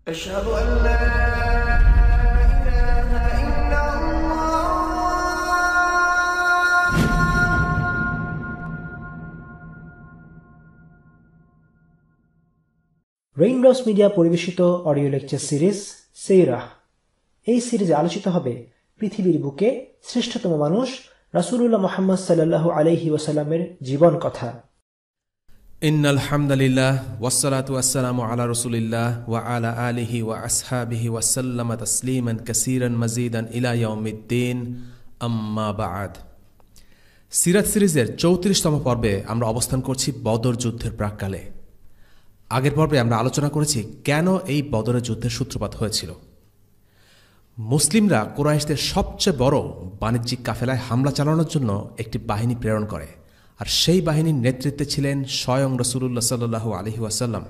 أشهد أن لا إله إلا الله raindrops media পরিবেশিত audio lecture series সিরাহ। এই সিরিজে আলোচিত হবে পৃথিবীর বুকে শ্রেষ্ঠতম মানুষ রাসূলুল্লাহ মুহাম্মদ সাল্লাল্লাহু আলাইহি ওয়াসাল্লামের জীবন কথা। ইন্নাল হামদুলিল্লাহ ওয়াসসালাতু ওয়াসসালামু আলা রাসূলিল্লাহ ওয়া আলা আলিহি ওয়া আসহাবিহি ওয়া সাল্লামা তাসলিমান কাসীরান মাজিদান ইলা ইয়াউমিদ্দিন, আম্মা বা'দ। সিরাত সিরিজের ৩৪তম পর্বে আমরা অবস্থান করছি বদর যুদ্ধের প্রাক্কালে। আগের পর্বে আমরা আলোচনা করেছি কেন এই বদরের যুদ্ধের সূত্রপাত হয়েছিল। মুসলিমরা কুরাইশদের সবচেয়ে বড় বাণিজ্যিক কাফেলায় হামলা চালানোর জন্য একটি বাহিনী প্রেরণ করে, আর সেই বাহিনীর নেতৃত্বে ছিলেন স্বয়ং রাসূলুল্লাহ সাল্লাল্লাহু আলাইহি ওয়াসাল্লাম।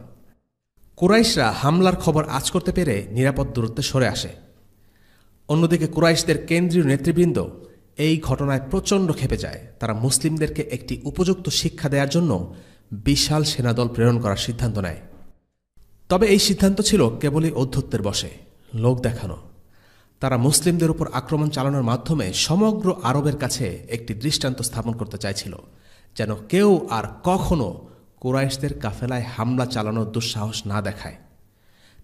কুরাইশরা হামলার খবর আঁচ করতে পেরে নিরাপদ দূরত্বে সরে আসে। অন্যদিকে কুরাইশদের কেন্দ্রীয় নেতৃবৃন্দ এই ঘটনায় প্রচণ্ড ক্ষেপে যায়। তারা মুসলিমদেরকে একটি উপযুক্ত শিক্ষা দেওয়ার জন্য বিশাল সেনাদল প্রেরণ করার সিদ্ধান্ত নেয়। তবে এই সিদ্ধান্ত ছিল কেবলই ঔদ্ধত্যের বশে, লোক দেখানো। তারা মুসলিমদের উপর আক্রমণ চালানোর মাধ্যমে সমগ্র আরবের কাছে একটি দৃষ্টান্ত স্থাপন করতে চাইছিল, যেন কেউ আর কখনো কুরাইশদের কাফেলায় হামলা চালানোর দুঃসাহস না দেখায়।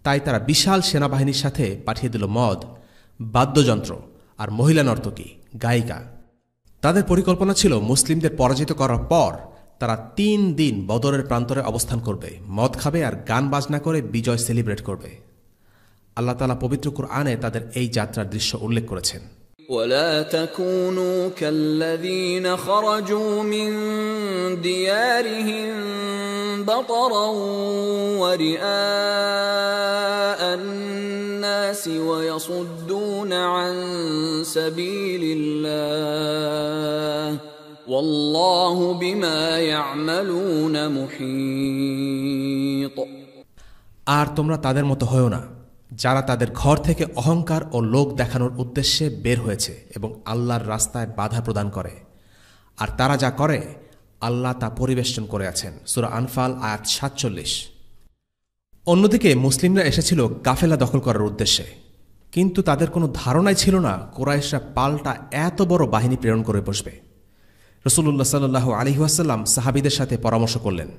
তাই তারা বিশাল সেনাবাহিনীর সাথে পাঠিয়ে দিল মদ, বাদ্যযন্ত্র আর মহিলা নর্তকী, গায়িকা। তাদের পরিকল্পনা ছিল মুসলিমদের পরাজিত করার পর তারা ৩ দিন বদরের প্রান্তরে অবস্থান করবে, মদ খাবে আর গান বাজনা করে বিজয় সেলিব্রেট করবে। আল্লাহ তাআলা পবিত্র কুরআনে তাদের এই যাত্রার দৃশ্য উল্লেখ করেছেন। ولا تكونوا كالذين خرجوا من ديارهم بطرا ورئاء الناس ويصدون عن سبيل الله والله بما يعملون محيط। আর তোমরা তাদের মতো হয়ো না যারা তাদের ঘর থেকে অহংকার ও লোক দেখানোর উদ্দেশ্যে বের হয়েছে এবং আল্লাহর রাস্তায় বাধা প্রদান করে, আর তারা যা করে আল্লাহ তা পরিবেষ্টন করে আছেন। সূরা আনফাল আয়াত ৪৭। অন্যদিকে মুসলিমরা এসেছিল কাফেলা দখল করার উদ্দেশ্যে, কিন্তু তাদের কোনো ধারণাই ছিল না কুরাইশরা পাল্টা এত বড় বাহিনী প্রেরণ করে বসবে। রাসূলুল্লাহ সাল্লাল্লাহু আলাইহি ওয়াসাল্লাম সাহাবীদের সাথে পরামর্শ করলেন।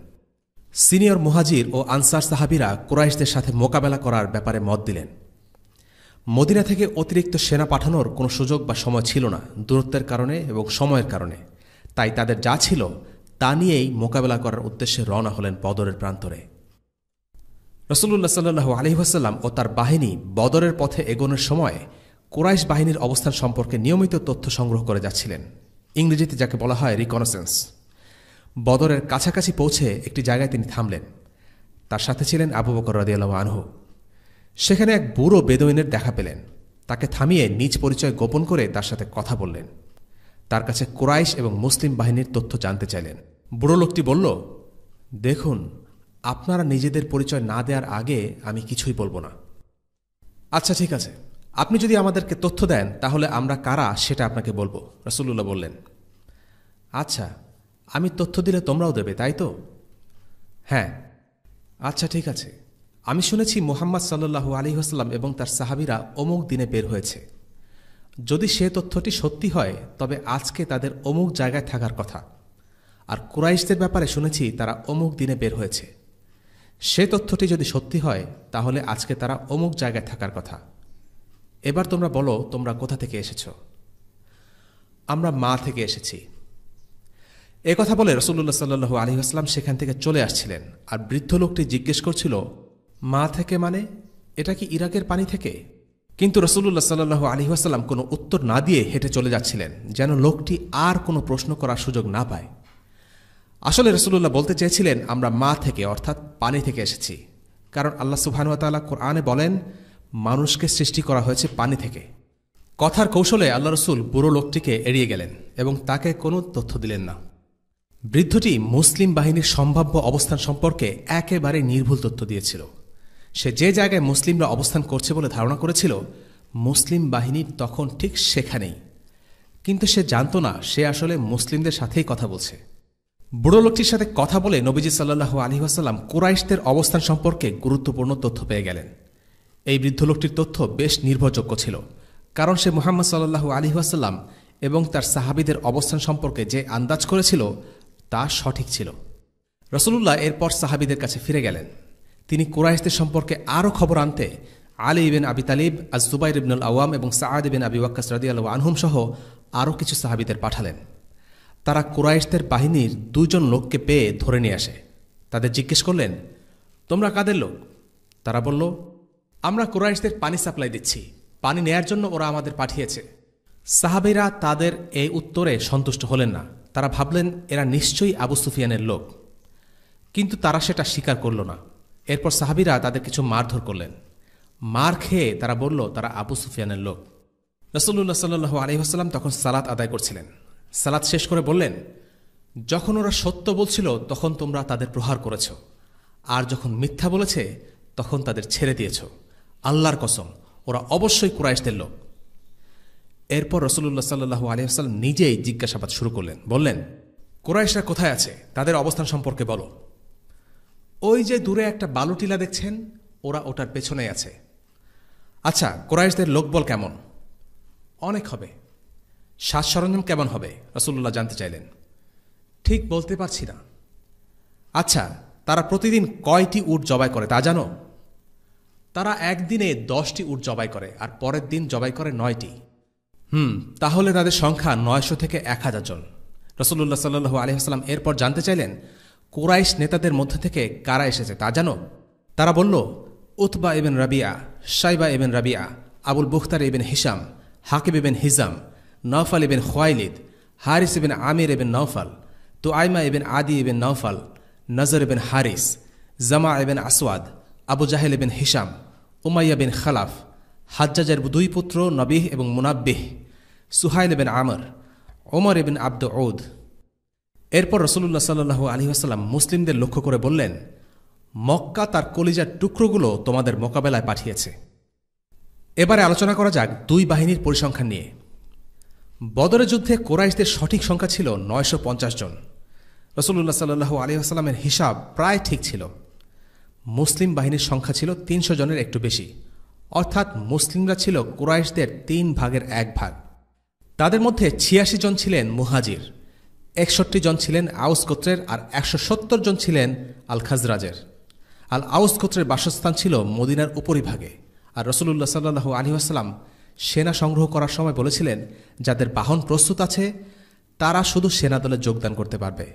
সিনিয়র মুহাজির ও আনসার সাহাবীরা কুরাইশদের সাথে মোকাবেলা করার ব্যাপারে মত দিলেন। মদিনা থেকে অতিরিক্ত সেনা পাঠানোর কোনো সুযোগ বা সময় ছিল না, দূরত্বের কারণে এবং সময়ের কারণে। তাই তাদের যা ছিল তা নিয়েই মোকাবেলা করার উদ্দেশ্যে রওনা হলেন বদরের প্রান্তরে। রাসূলুল্লাহ সাল্লাল্লাহু আলাইহি ওয়াসাল্লাম ও তার বাহিনী বদরের পথে এগোনোর সময় কুরাইশ বাহিনীর অবস্থান সম্পর্কে নিয়মিত তথ্য সংগ্রহ করে যাচ্ছিলেন, ইংরেজিতে যাকে বলা হয় রিকনেসেন্স। বদরের কাছাকাছি পৌঁছে একটি জায়গায় তিনি থামলেন। তার সাথে ছিলেন আবু বকর রাদিয়াল্লাহু আনহু। সেখানে এক বুড়ো বেদুইনের দেখা পেলেন। তাকে থামিয়ে নিজ পরিচয় গোপন করে তার সাথে কথা বললেন। তার কাছে কুরাইশ এবং মুসলিম বাহিনীর তথ্য জানতে চাইলেন। বুড়ো লোকটি বলল, দেখুন, আপনারা নিজেদের পরিচয় না দেওয়ার আগে আমি কিছুই বলবো না। আচ্ছা ঠিক আছে, আপনি যদি আমাদেরকে তথ্য দেন তাহলে আমরা কারা সেটা আপনাকে বলবো, রাসূলুল্লাহ বললেন। আচ্ছা, আমি তথ্য দিলে তোমরাও দেবে, তাই তো? হ্যাঁ। আচ্ছা ঠিক আছে, আমি শুনেছি মুহাম্মদ সাল্লাল্লাহু আলাইহি ওয়াসাল্লাম এবং তার সাহাবীরা অমুক দিনে বের হয়েছে। যদি সে তথ্যটি সত্যি হয় তবে আজকে তাদের অমুক জায়গায় থাকার কথা। আর কুরাইশদের ব্যাপারে শুনেছি তারা অমুক দিনে বের হয়েছে। সে তথ্যটি যদি সত্যি হয় তাহলে আজকে তারা অমুক জায়গায় থাকার কথা। এবার তোমরা বলো, তোমরা কোথা থেকে এসেছ? আমরা মা থেকে এসেছি। এ কথা বলে রাসূলুল্লাহ সাল্লাল্লাহু আলাইহি ওয়াসাল্লাম সেখান থেকে চলে আসছিলেন, আর বৃদ্ধ লোকটি জিজ্ঞেস করছিল, মা থেকে মানে? এটা কি ইরাকের পানি থেকে? কিন্তু রাসূলুল্লাহ সাল্লাল্লাহু আলাইহি ওয়াসাল্লাম কোনো উত্তর না দিয়ে হেঁটে চলে যাচ্ছিলেন, যেন লোকটি আর কোনো প্রশ্ন করার সুযোগ না পায়। আসলে রাসূলুল্লাহ বলতে চেয়েছিলেন, আমরা মা থেকে অর্থাৎ পানি থেকে এসেছি, কারণ আল্লাহ সুবহানাহু ওয়া তাআলা কোরআনে বলেন মানুষকে সৃষ্টি করা হয়েছে পানি থেকে। কথার কৌশলে আল্লাহ রাসূল বুড়ো লোকটিকে এড়িয়ে গেলেন এবং তাকে কোনো তথ্য দিলেন না। বৃদ্ধটি মুসলিম বাহিনীর সম্ভাব্য অবস্থান সম্পর্কে একেবারে নির্ভুল তথ্য দিয়েছিল। সে যে জায়গায় মুসলিমরা অবস্থান করছে বলে ধারণা করেছিল, মুসলিম বাহিনী তখন ঠিক সেখানেই, কিন্তু সে জানত না সে আসলে মুসলিমদের সাথেই কথা বলছে। বুড়ো লোকটির সাথে কথা বলে নবীজি সাল্লাল্লাহু আলাইহি ওয়াসাল্লাম কুরাইশদের অবস্থান সম্পর্কে গুরুত্বপূর্ণ তথ্য পেয়ে গেলেন। এই বৃদ্ধ লোকটির তথ্য বেশ নির্ভরযোগ্য ছিল, কারণ সে মুহাম্মদ সাল্লাল্লাহু আলাইহি ওয়াসাল্লাম এবং তার সাহাবীদের অবস্থান সম্পর্কে যে আন্দাজ করেছিল তা সঠিক ছিল। রাসূলুল্লাহ এরপর সাহাবীদের কাছে ফিরে গেলেন। তিনি কুরাইশদের সম্পর্কে আরও খবর আনতে আলী ইবনে আবি তালিব, আজ-জুবাইর ইবনুল আওয়াম এবং সাআদ ইবনে আবি ওয়াক্কাস রাদিয়াল্লাহু আনহুম সহ আরও কিছু সাহাবীদের পাঠালেন। তারা কুরাইশদের বাহিনীর 2 জন লোককে পেয়ে ধরে নিয়ে আসে। তাদের জিজ্ঞেস করলেন, তোমরা কাদের লোক? তারা বলল, আমরা কুরাইশদের পানি সাপ্লাই দিচ্ছি, পানি নেয়ার জন্য ওরা আমাদের পাঠিয়েছে। সাহাবীরা তাদের এই উত্তরে সন্তুষ্ট হলেন না। তারা ভাবলেন এরা নিশ্চয়ই আবু সুফিয়ানের লোক, কিন্তু তারা সেটা স্বীকার করল না। এরপর সাহাবীরা তাদের কিছু মারধর করলেন। মার খেয়ে তারা বলল তারা আবু সুফিয়ানের লোক। রাসূলুল্লাহ সাল্লাল্লাহু আলাইহি ওয়াসাল্লাম তখন সালাত আদায় করছিলেন। সালাত শেষ করে বললেন, যখন ওরা সত্য বলছিল তখন তোমরা তাদের প্রহার করেছ, আর যখন মিথ্যা বলেছে তখন তাদের ছেড়ে দিয়েছ। আল্লাহর কসম, ওরা অবশ্যই কুরাইশদের লোক। এরপর রাসূলুল্লাহ সাল্লাল্লাহু আলাইহি ওয়াসাল্লাম নিজেই জিজ্ঞাসাবাদ শুরু করলেন। বললেন, কুরাইশরা কোথায় আছে? তাদের অবস্থান সম্পর্কে বলো। ওই যে দূরে একটা বালু টিলা দেখছেন, ওরা ওটার পেছনেই আছে। আচ্ছা, কুরাইশদের লোকবল কেমন? অনেক হবে। সাজ সরঞ্জাম কেমন হবে? রাসূলুল্লাহ জানতে চাইলেন। ঠিক বলতে পারছি না। আচ্ছা, তারা প্রতিদিন কয়টি উট জবাই করে তা জানো? তারা একদিনে 10টি উট জবাই করে, আর পরের দিন জবাই করে 9টি। তাহলে তাদের সংখ্যা 900 থেকে 1000 জন। রাসূলুল্লাহ সাল্লাল্লাহু আলাইহি ওয়াসাল্লাম এরপর জানতে চাইলেন, কুরাইশ নেতাদের মধ্যে থেকে কারা এসেছে তা জানো? তারা বলল, Utba ibn Rabiya, শাইবা ibn Rabiya, Abul বুখতার ibn Hisham, Hakib ibn হিজাম, Nawfal ibn Khuwaylid, হারিস ইবন আমির ইবন নওফাল, তুআইমা ইবন আদি ইবন নওফাল, নজর ইবন হারিস, জামা ইবন আসওয়াদ, আবু জাহেল ইবন হিশাম, উমাইয়া বিন খালাফ, হাজ্জাজের 2 পুত্র নবিহ এবং মুনাব্বিহ, সুহাইল ইবন আমর, ওমর ইবন আব্দ ঔদ। এরপর রাসূলুল্লাহ সাল্লাল্লাহু আলাইহি ওয়াসাল্লাম মুসলিমদের লক্ষ্য করে বললেন, মক্কা তার কলিজার টুকরোগুলো তোমাদের মোকাবেলায় পাঠিয়েছে। এবারে আলোচনা করা যাক 2 বাহিনীর পরিসংখ্যান নিয়ে। বদরের যুদ্ধে কুরাইশদের সঠিক সংখ্যা ছিল 950 জন। রাসূলুল্লাহ সাল্লাল্লাহু আলাইহি ওয়াসাল্লামের হিসাব প্রায় ঠিক ছিল। মুসলিম বাহিনীর সংখ্যা ছিল 300 জনের একটু বেশি, অর্থাৎ মুসলিমরা ছিল কুরাইশদের 3 ভাগের 1 ভাগ। তাদের মধ্যে 86 জন ছিলেন মুহাজির, 61 জন ছিলেন আউস গোত্রের, আর 170 জন ছিলেন আল খাজরাজের। আল আউস গোত্রের বাসস্থান ছিল মদিনার উপরিভাগে, আর রাসূলুল্লাহ সাল্লাল্লাহু আলাইহি ওয়াসাল্লাম সেনা সংগ্রহ করার সময় বলেছিলেন, যাদের বাহন প্রস্তুত আছে তারা শুধু সেনাদলে যোগদান করতে পারবে।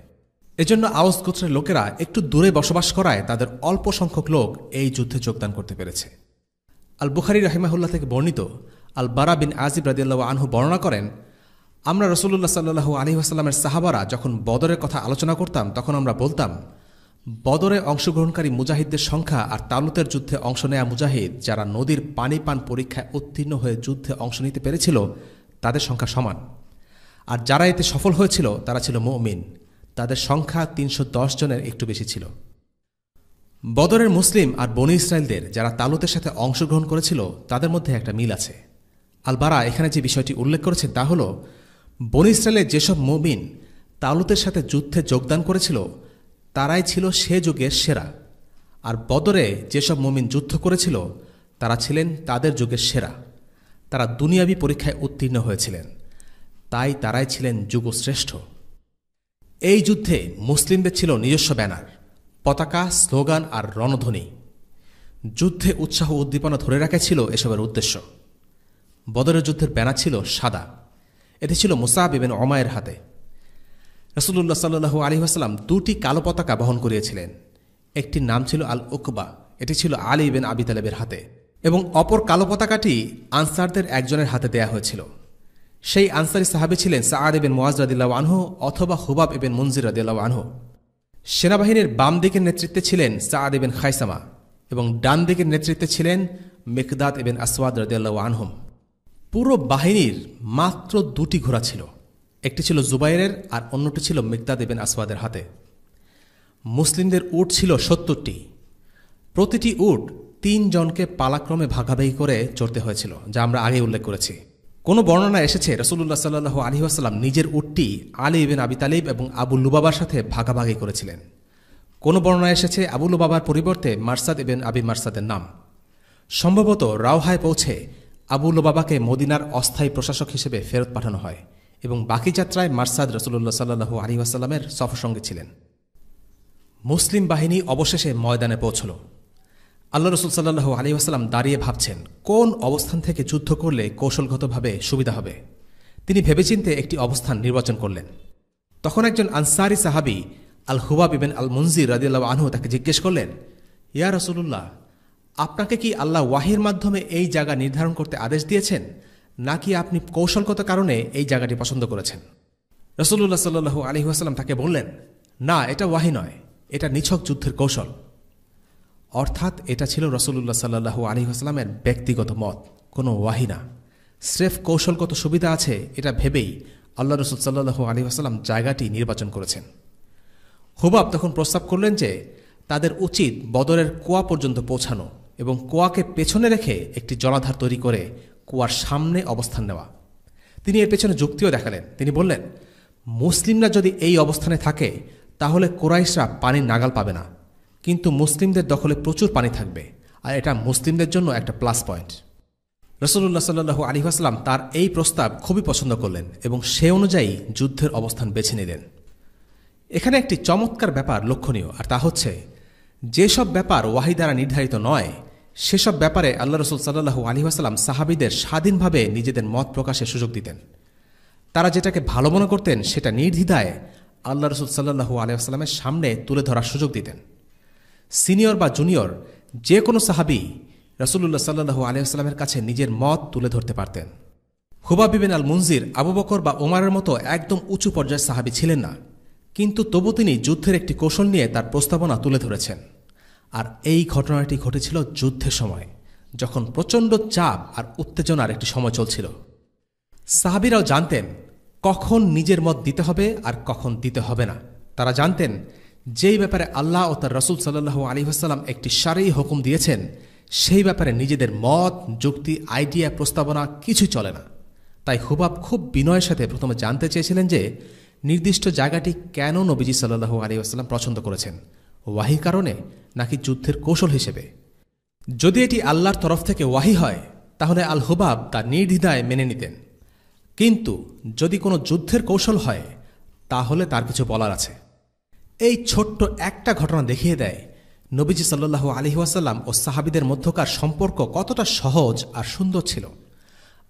এজন্য আউস গোত্রের লোকেরা একটু দূরে বসবাস করায় তাদের অল্প সংখ্যক লোক এই যুদ্ধে যোগদান করতে পেরেছে। আল বুখারী রাহিমাহুল্লাহ থেকে বর্ণিত আল বারা বিন আজিব রাদিয়াল্লাহু আনহু বর্ণনা করেন, আমরা রাসূলুল্লাহ সাল্লাল্লাহু আলাইহি ওয়াসাল্লামের সাহাবারা যখন বদরের কথা আলোচনা করতাম তখন আমরা বলতাম, বদরে অংশগ্রহণকারী মুজাহিদদের সংখ্যা আর তালুতের যুদ্ধে অংশ নেয়া মুজাহিদ যারা নদীর পানি পান পরীক্ষায় উত্তীর্ণ হয়ে যুদ্ধে অংশ নিতে পেরেছিল তাদের সংখ্যা সমান, আর যারা এতে সফল হয়েছিল তারা ছিল মুমিন। তাদের সংখ্যা 310 জনের একটু বেশি ছিল। বদরের মুসলিম আর বনী ইসরায়েলদের যারা তালুতের সাথে অংশগ্রহণ করেছিল তাদের মধ্যে একটা মিল আছে। আল বারা এখানে যে বিষয়টি উল্লেখ করেছেন তা হল, বনী ইসরায়েলের যেসব মুমিন তালুতের সাথে যুদ্ধে যোগদান করেছিল তারাই ছিল সে যুগের সেরা, আর বদরে যেসব মুমিন যুদ্ধ করেছিল তারা ছিলেন তাদের যুগের সেরা। তারা দুনিয়াবী পরীক্ষায় উত্তীর্ণ হয়েছিলেন, তাই তারাই ছিলেন যুগশ্রেষ্ঠ। এই যুদ্ধে মুসলিমদের ছিল নিজস্ব ব্যানার, পতাকা, স্লোগান আর রণধ্বনি। যুদ্ধে উৎসাহ উদ্দীপনা ধরে রাখা ছিল এসবের উদ্দেশ্য। বদরের যুদ্ধের ব্যানার ছিল সাদা, এটি ছিল মুসাব ইবনে উমাইরের হাতে। রাসূলুল্লাহ সাল্লাল্লাহু আলাইহি ওয়াসাল্লাম 2টি কালো পতাকা বহন করিয়েছিলেন। একটির নাম ছিল আল উকবা, এটি ছিল আলী ইবনে আবি তালেবের হাতে, এবং অপর কালো পতাকাটি আনসারদের একজনের হাতে দেয়া হয়েছিল। সেই আনসারী সাহাবী ছিলেন সাআদ ইবনে মুআজ রাদিয়াল্লাহু আনহু অথবা হুবাব ইবনে মুনজির রাদিয়াল্লাহু আনহু। সেনাবাহিনীর বাম দিকের নেতৃত্বে ছিলেন সাআদ ইবনে খায়সামা এবং ডান দিকের নেতৃত্বে ছিলেন মিকদাদ ইবনে আসওয়াদ রাদিয়াল্লাহু আনহুম। পুরো বাহিনীর মাত্র 2টি ঘোড়া ছিল, একটি ছিল জুবাইরের আর অন্যটি ছিল মিকদাদ ইবনে আসওয়াদের হাতে। মুসলিমদের উট ছিল 70টি। প্রতিটি উট 3 জনকে পালাক্রমে ভাগাভাগি করে চড়তে হয়েছিল, যা আমরা আগে উল্লেখ করেছি। কোনো বর্ণনা এসেছে রাসূলুল্লাহ সাল্লাল্লাহু আলাইহি ওয়াসাল্লাম নিজের উটটি আলী ইবনে আবি তালিব এবং আবু লুবাবার সাথে ভাগাভাগি করেছিলেন। কোনো বর্ণনা এসেছে আবু লুবাবার পরিবর্তে মারসাদ ইবনে আবি মারসাদের নাম। সম্ভবত রাওহায় পৌঁছে আবু লুবাবাকে মদিনার অস্থায়ী প্রশাসক হিসেবে ফেরত পাঠানো হয় এবং বাকি যাত্রায় মারসাদ রাসূলুল্লাহ সাল্লাল্লাহু আলাইহি ওয়াসাল্লামের সফরসঙ্গী ছিলেন। মুসলিম বাহিনী অবশেষে ময়দানে পৌঁছল। আল্লাহ রসুল সাল্লাল্লাহু আলাইহি ওয়াসাল্লাম দাঁড়িয়ে ভাবছেন কোন অবস্থান থেকে যুদ্ধ করলে কৌশলগতভাবে সুবিধা হবে। তিনি ভেবেচিন্তে একটি অবস্থান নির্বাচন করলেন। তখন একজন আনসারী সাহাবী আল হুবাব ইবনে আল মুনজির রাদিয়াল্লাহু আনহু তাকে জিজ্ঞেস করলেন, ইয়া রাসূলুল্লাহ, আপনাকে কি আল্লাহ ওয়াহির মাধ্যমে এই জায়গা নির্ধারণ করতে আদেশ দিয়েছেন, নাকি আপনি কৌশলগত কারণে এই জায়গাটি পছন্দ করেছেন? রাসূলুল্লাহ সাল্লাল্লাহু আলাইহি ওয়াসাল্লাম তাকে বললেন, না, এটা ওয়াহি নয়, এটা নিছক যুদ্ধের কৌশল। অর্থাৎ এটা ছিল রাসূলুল্লাহ সাল্লাল্লাহু আলাইহি ওয়াসাল্লামের ব্যক্তিগত মত, কোনো ওয়াহি না। স্রেফ কৌশলগত সুবিধা আছে এটা ভেবেই আল্লাহ রসুল সাল্লাল্লাহু আলাইহি ওয়াসাল্লাম জায়গাটি নির্বাচন করেছেন। হুবাব তখন প্রস্তাব করলেন যে তাদের উচিত বদরের কুয়া পর্যন্ত পৌঁছানো এবং কুয়াকে পেছনে রেখে একটি জলাধার তৈরি করে কুয়ার সামনে অবস্থান নেওয়া। তিনি এর পেছনে যুক্তিও দেখালেন। তিনি বললেন, মুসলিমরা যদি এই অবস্থানে থাকে তাহলে কুরাইশরা পানির নাগাল পাবে না, কিন্তু মুসলিমদের দখলে প্রচুর পানি থাকবে, আর এটা মুসলিমদের জন্য একটা প্লাস পয়েন্ট। রাসূলুল্লাহ সাল্লাল্লাহু আলাইহি ওয়াসাল্লাম তার এই প্রস্তাব খুবই পছন্দ করলেন এবং সে অনুযায়ী যুদ্ধের অবস্থান বেছে নিলেন। এখানে একটি চমৎকার ব্যাপার লক্ষণীয়, আর তা হচ্ছে যেসব ব্যাপার ওয়াহি দ্বারা নির্ধারিত নয় সেসব ব্যাপারে আল্লাহ রসুল সাল্লাল্লাহু আলাইহি ওয়াসাল্লাম সাহাবীদের স্বাধীনভাবে নিজেদের মত প্রকাশের সুযোগ দিতেন। তারা যেটাকে ভালো মনে করতেন সেটা নির্দ্বিধায় আল্লাহ রসুল সাল্লাল্লাহু আলাইহি ওয়াসাল্লামের সামনে তুলে ধরার সুযোগ দিতেন। সিনিয়র বা জুনিয়র যে কোনো সাহাবী রাসূলুল্লাহ সাল্লাল্লাহু আলাইহি ওয়াসাল্লামের কাছে নিজের মত তুলে ধরতে পারতেন। হুবাব ইবনে আল মুনজির আবু বকর বা ওমরের মতো একদম উঁচু পর্যায়ের সাহাবী ছিলেন না, কিন্তু তবু তিনি যুদ্ধের একটি কৌশল নিয়ে তার প্রস্তাবনা তুলে ধরেছেন। আর এই ঘটনাটি ঘটেছিল যুদ্ধের সময়, যখন প্রচণ্ড চাপ আর উত্তেজনার একটি সময় চলছিল। সাহাবীরাও জানতেন কখন নিজের মত দিতে হবে আর কখন দিতে হবে না। তারা জানতেন যেই ব্যাপারে আল্লাহ ও তার রাসূল সাল্লাল্লাহু আলাইহি ওয়াসাল্লাম একটি শারঈ হুকুম দিয়েছেন সেই ব্যাপারে নিজেদের মত, যুক্তি, আইডিয়া, প্রস্তাবনা কিছুই চলে না। তাই হুবাব খুব বিনয়ের সাথে প্রথমে জানতে চেয়েছিলেন যে নির্দিষ্ট জায়গাটি কেন নবীজি সাল্লাল্লাহু আলাইহি ওয়াসাল্লাম পছন্দ করেছেন, ওয়াহির কারণে নাকি যুদ্ধের কৌশল হিসেবে। যদি এটি আল্লাহর তরফ থেকে ওয়াহি হয় তাহলে আল হুবাব তা নির্দ্বিধায় মেনে নিতেন, কিন্তু যদি কোনো যুদ্ধের কৌশল হয় তাহলে তার কিছু বলার আছে। এই ছোট্ট একটা ঘটনা দেখিয়ে দেয় নবীজি সাল্লাল্লাহু আলাইহি ওয়াসাল্লাম ও সাহাবীদের মধ্যকার সম্পর্ক কতটা সহজ আর সুন্দর ছিল।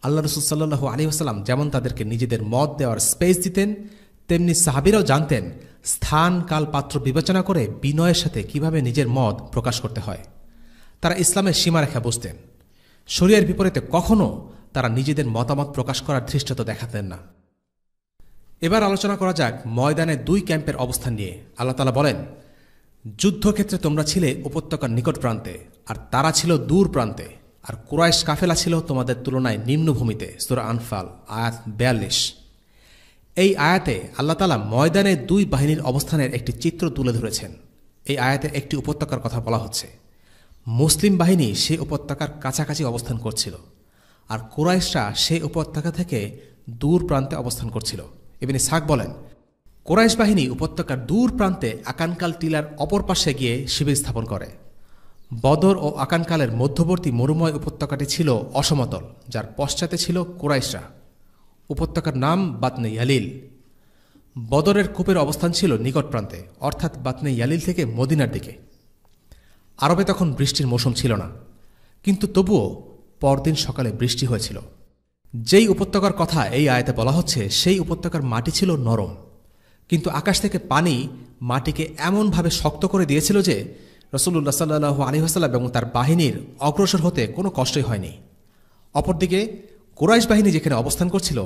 আল্লাহ রাসূল সাল্লাল্লাহু আলাইহি ওয়াসাল্লাম যেমন তাদেরকে নিজেদের মত দেওয়ার স্পেস দিতেন, তেমনি সাহাবীরাও জানতেন স্থান, কাল, পাত্র বিবেচনা করে বিনয়ের সাথে কিভাবে নিজের মত প্রকাশ করতে হয়। তারা ইসলামের সীমারেখা বুঝতেন। শরিয়ার বিপরীতে কখনও তারা নিজেদের মতামত প্রকাশ করার ধৃষ্টতা দেখাতেন না। এবার আলোচনা করা যাক ময়দানে দুই ক্যাম্পের অবস্থান নিয়ে। আল্লাহ তাআলা বলেন, যুদ্ধক্ষেত্রে তোমরা ছিলে উপত্যকার নিকট প্রান্তে আর তারা ছিল দূর প্রান্তে, আর কুরাইশ কাফেলা ছিল তোমাদের তুলনায় নিম্নভূমিতে। সূরা আনফাল আয়াত 42। এই আয়াতে আল্লাহ তাআলা ময়দানে দুই বাহিনীর অবস্থানের একটি চিত্র তুলে ধরেছেন। এই আয়াতে একটি উপত্যকার কথা বলা হচ্ছে। মুসলিম বাহিনী সেই উপত্যকার কাছাকাছি অবস্থান করছিল, আর কুরাইশরা সেই উপত্যকা থেকে দূর প্রান্তে অবস্থান করছিল। ইবনে ইসহাক বলেন, কুরাইশ বাহিনী উপত্যকার দূর প্রান্তে আকানকাল টিলার অপর পাশে গিয়ে শিবির স্থাপন করে। বদর ও আকানকালের মধ্যবর্তী মরুময় উপত্যকাটি ছিল অসমতল, যার পশ্চাতে ছিল কুরাইশরা। উপত্যকার নাম বাতনে ইয়ালিল। বদরের কূপের অবস্থান ছিল নিকট প্রান্তে, অর্থাৎ বাতনে ইয়ালিল থেকে মদিনার দিকে। আরবে তখন বৃষ্টির মৌসুম ছিল না, কিন্তু তবুও পরদিন সকালে বৃষ্টি হয়েছিল। যেই উপত্যকার কথা এই আয়াতে বলা হচ্ছে সেই উপত্যকার মাটি ছিল নরম, কিন্তু আকাশ থেকে পানি মাটিকে এমনভাবে শক্ত করে দিয়েছিল যে রাসূলুল্লাহ সাল্লাল্লাহু আলাইহি ওয়াসাল্লাম এবং তার বাহিনীর অগ্রসর হতে কোনো কষ্টই হয়নি। অপরদিকে কুরাইশ বাহিনী যেখানে অবস্থান করছিল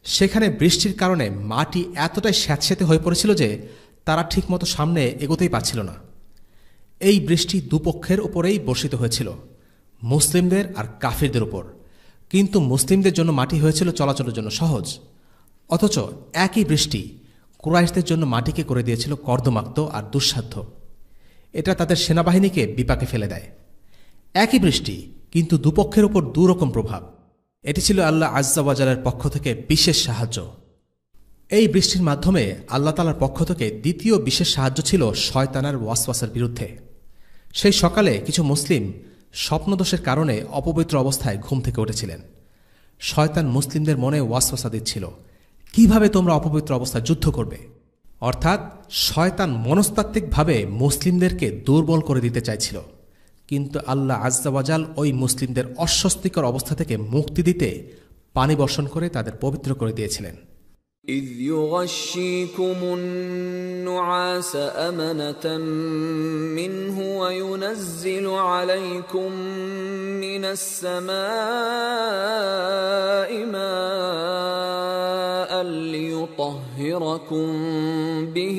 সেখানে বৃষ্টির কারণে মাটি এতটাই স্যাঁতসেঁতে হয়ে পড়েছিল যে তারা ঠিকমতো সামনে এগোতেই পারছিল না। এই বৃষ্টি দুপক্ষের উপরেই বর্ষিত হয়েছিল, মুসলিমদের আর কাফিরদের উপর। কিন্তু মুসলিমদের জন্য মাটি হয়েছিল চলাচলের জন্য সহজ, অথচ একই বৃষ্টি কুরাইশদের জন্য মাটিকে করে দিয়েছিল কর্দমাক্ত আর দুঃসাধ্য। এটা তাদের সেনাবাহিনীকে বিপাকে ফেলে দেয়। একই বৃষ্টি, কিন্তু দুপক্ষের উপর দুরকম প্রভাব। এটি ছিল আল্লাহ আজ্জা ওয়া জালের পক্ষ থেকে বিশেষ সাহায্য। এই বৃষ্টির মাধ্যমে আল্লাহ তাআলার পক্ষ থেকে দ্বিতীয় বিশেষ সাহায্য ছিল শয়তানের ওয়াসওয়াসার বিরুদ্ধে। সেই সকালে কিছু মুসলিম স্বপ্নদোষের কারণে অপবিত্র অবস্থায় ঘুম থেকে উঠেছিলেন। শয়তান মুসলিমদের মনে ওয়াসওয়াসা দিচ্ছিল, কিভাবে তোমরা অপবিত্র অবস্থায় যুদ্ধ করবে। অর্থাৎ শয়তান মনস্তাত্ত্বিকভাবে মুসলিমদেরকে দুর্বল করে দিতে চাইছিল। কিন্তু আল্লাহ আজ্জা ওয়াজাল ওই মুসলিমদের অস্বস্তিকর অবস্থা থেকে মুক্তি দিতে পানি বর্ষণ করে তাদের পবিত্র করে দিয়েছিলেন। إذ يغشيكم النعاس أمنة منه وينزل عليكم من السماء ماء ليطهركم به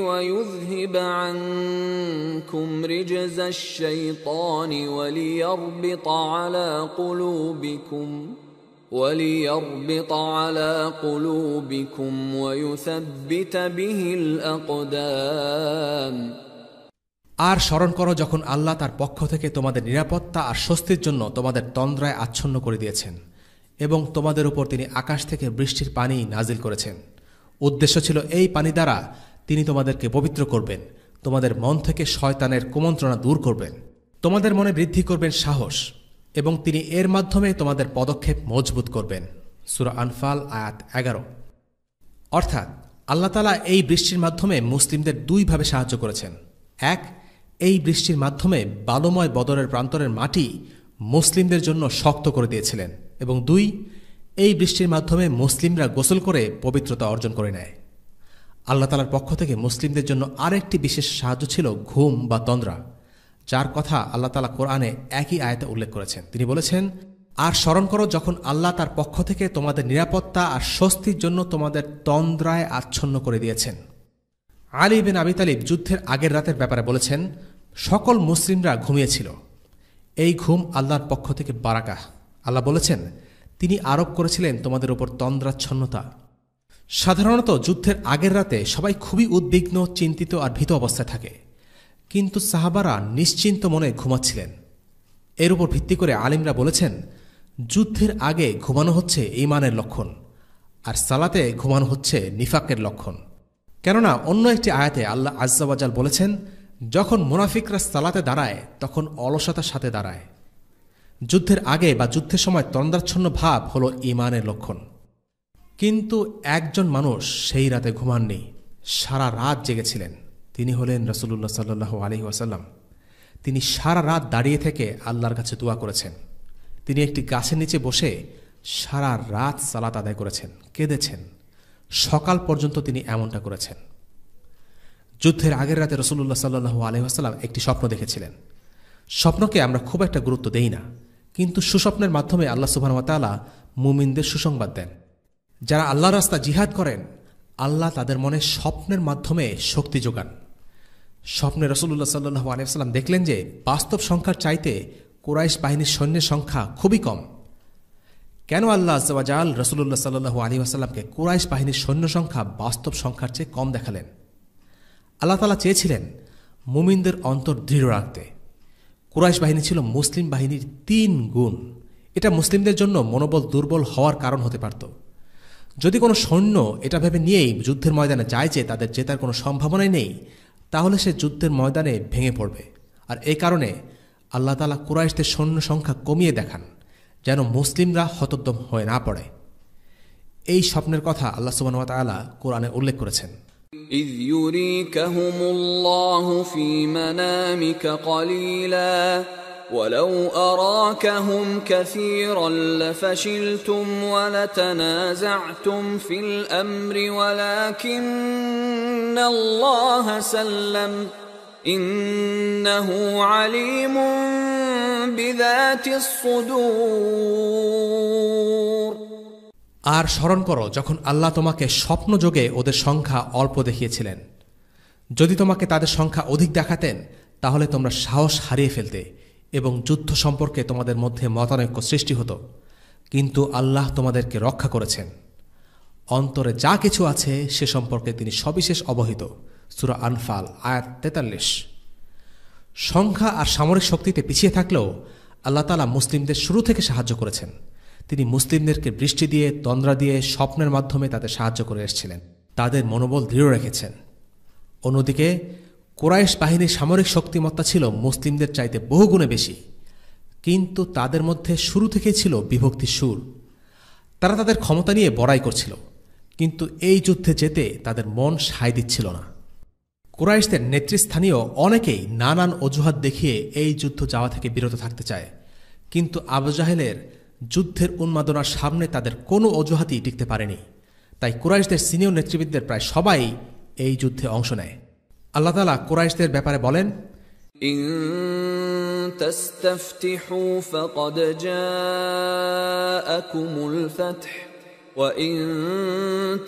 ويذهب عنكم رجز الشيطان وليربط على قلوبكم ويثبت به الأقدام। আর স্মরণ করো যখন আল্লাহ তার পক্ষ থেকে তোমাদের নিরাপত্তা আর স্বস্তির জন্য তোমাদের তন্দ্রায় আচ্ছন্ন করে দিয়েছেন এবং তোমাদের উপর তিনি আকাশ থেকে বৃষ্টির পানি নাজিল করেছেন। উদ্দেশ্য ছিল এই পানি দ্বারা তিনি তোমাদেরকে পবিত্র করবেন, তোমাদের মন থেকে শয়তানের কুমন্ত্রণা দূর করবেন, তোমাদের মনে বৃদ্ধি করবেন সাহস এবং তিনি এর মাধ্যমে তোমাদের পদক্ষেপ মজবুত করবেন। সূরা আনফাল আয়াত 11। অর্থাৎ আল্লাহ তাআলা এই বৃষ্টির মাধ্যমে মুসলিমদের দুইভাবে সাহায্য করেছেন। এক, এই বৃষ্টির মাধ্যমে বালুময় বদরের প্রান্তরের মাটি মুসলিমদের জন্য শক্ত করে দিয়েছিলেন এবং দুই, এই বৃষ্টির মাধ্যমে মুসলিমরা গোসল করে পবিত্রতা অর্জন করে নেয়। আল্লাহ তাআলার পক্ষ থেকে মুসলিমদের জন্য আরেকটি বিশেষ সাহায্য ছিল ঘুম বা তন্দ্রা, যার কথা আল্লাহ তাআলা কোরআনে একই আয়াতে উল্লেখ করেছেন। তিনি বলেছেন, আর স্মরণ করো যখন আল্লাহ তার পক্ষ থেকে তোমাদের নিরাপত্তা আর স্বস্তির জন্য তোমাদের তন্দ্রায় আচ্ছন্ন করে দিয়েছেন। আলী বিন আবি তালিব যুদ্ধের আগের রাতের ব্যাপারে বলেছেন, সকল মুসলিমরা ঘুমিয়েছিল। এই ঘুম আল্লাহর পক্ষ থেকে বারাকাহ। আল্লাহ বলেছেন, তিনি আরোপ করেছিলেন তোমাদের উপর তন্দ্রাচ্ছন্নতা। সাধারণত যুদ্ধের আগের রাতে সবাই খুবই উদ্বিগ্ন, চিন্তিত আর ভীত অবস্থায় থাকে, কিন্তু সাহাবারা নিশ্চিন্ত মনে ঘুমাচ্ছিলেন। এর উপর ভিত্তি করে আলিমরা বলেছেন, যুদ্ধের আগে ঘুমানো হচ্ছে ঈমানের লক্ষণ, আর সালাতে ঘুমানো হচ্ছে নিফাকের লক্ষণ। কেননা অন্য একটি আয়াতে আল্লাহ আজ্জা ওয়াজাল বলেছেন, যখন মুনাফিকরা সালাতে দাঁড়ায় তখন অলসতার সাথে দাঁড়ায়। যুদ্ধের আগে বা যুদ্ধের সময় তন্দ্রাচ্ছন্ন ভাব হল ঈমানের লক্ষণ। কিন্তু একজন মানুষ সেই রাতে ঘুমাননি, সারা রাত জেগেছিলেন। তিনি হলেন রাসূলুল্লাহ সাল্লাল্লাহু আলাইহি ওয়াসাল্লাম। তিনি সারা রাত দাঁড়িয়ে থেকে আল্লাহর কাছে দোয়া করেছেন। তিনি একটি গাছের নিচে বসে সারা রাত সালাত আদায় করেছেন, কেঁদেছেন। সকাল পর্যন্ত তিনি এমনটা করেছেন। যুদ্ধের আগের রাতে রাসূলুল্লাহ সাল্লাল্লাহু আলাইহি ওয়াসাল্লাম একটি স্বপ্ন দেখেছিলেন। স্বপ্নকে আমরা খুব একটা গুরুত্ব দেই না, কিন্তু সুস্বপ্নের মাধ্যমে আল্লাহ সুবহানাহু ওয়া তাআলা মুমিনদের সুসংবাদ দেন। যারা আল্লাহর রাস্তায় জিহাদ করেন, আল্লাহ তাদের মনে স্বপ্নের মাধ্যমে শক্তি যোগান। স্বপ্নে রাসূলুল্লাহ সাল্লাল্লাহু আলাইহি ওয়াসাল্লাম দেখলেন যে বাস্তব সংখ্যার চাইতে কুরাইশ বাহিনীর সৈন্যের সংখ্যা খুবই কম। কেন আল্লাহ আজ্জা ওয়া জাল রাসূলুল্লাহ সাল্লাল্লাহু আলাইহি ওয়াসাল্লামকে কুরাইশ বাহিনীর সৈন্য সংখ্যা বাস্তব সংখ্যার চেয়ে কম দেখালেন? আল্লাহ তাআলা চেয়েছিলেন মুমিনদের অন্তর দৃঢ় রাখতে। কুরাইশ বাহিনী ছিল মুসলিম বাহিনীর 3 গুণ। এটা মুসলিমদের জন্য মনোবল দুর্বল হওয়ার কারণ হতে পারত। যদি কোনো সৈন্য এটা ভেবে নিয়েই যুদ্ধের ময়দানে যায় যে তাদের জেতার কোনো সম্ভাবনাই নেই, তাহলে সে যুদ্ধের ময়দানে ভেঙে পড়বে। আর এই কারণে আল্লাহ তাআলা কুরাইশদের সৈন্য সংখ্যা কমিয়ে দেখান, যেন মুসলিমরা হতোদ্যম হয়ে না পড়ে। এই স্বপ্নের কথা আল্লাহ সুবহানাহু ওয়া তাআলা কোরআনে উল্লেখ করেছেন। إذ يريكهم الله في منامك قليلا ولو أراكهم كثيرا لفشلتم ولتنازعتم في الأمر ولكن الله سلم إنه عليم بذات الصدور। আর স্মরণ করো যখন আল্লাহ তোমাকে স্বপ্নযোগে ওদের সংখ্যা অল্প দেখিয়েছিলেন। যদি তোমাকে তাদের সংখ্যা অধিক দেখাতেন তাহলে তোমরা সাহস হারিয়ে ফেলতে এবং যুদ্ধ সম্পর্কে তোমাদের মধ্যে মতানৈক্য সৃষ্টি হতো। কিন্তু আল্লাহ তোমাদেরকে রক্ষা করেছেন। অন্তরে যা কিছু আছে সে সম্পর্কে তিনি সবিশেষ অবহিত। সূরা আনফাল আয়াত 43। সংখ্যা আর সামরিক শক্তিতে পিছিয়ে থাকলেও আল্লাহ তাআলা মুসলিমদের শুরু থেকে সাহায্য করেছেন। তিনি মুসলিমদেরকে বৃষ্টি দিয়ে, তন্দ্রা দিয়ে, স্বপ্নের মাধ্যমে তাদের সাহায্য করে এসেছিলেন, তাদের মনোবল দৃঢ় রেখেছেন। অন্যদিকে কুরাইশ বাহিনীর সামরিক শক্তিমত্তা ছিল মুসলিমদের চাইতে বহুগুণে বেশি। কিন্তু তাদের মধ্যে শুরু থেকেই ছিল বিভক্তির সুর। তারা তাদের ক্ষমতা নিয়ে বড়াই করছিল, কিন্তু এই যুদ্ধে যেতে তাদের মন সায় দিচ্ছিল না। কুরাইশদের নেতৃস্থানীয় অনেকেই নানান অজুহাত দেখিয়ে এই যুদ্ধ যাওয়া থেকে বিরত থাকতে চায়, কিন্তু আবু জাহেলের যুদ্ধের উন্মাদনার সামনে তাদের কোনো অজুহাতই টিকতে পারেনি। তাই কুরাইশদের সিনিয়র নেতৃবৃন্দের প্রায় সবাই এই যুদ্ধে অংশ নেয়। আল্লাহ তাআলা কুরাইশদের ব্যাপারে বলেন, إن تستفتحوا فقد جاءكم الفتح وإن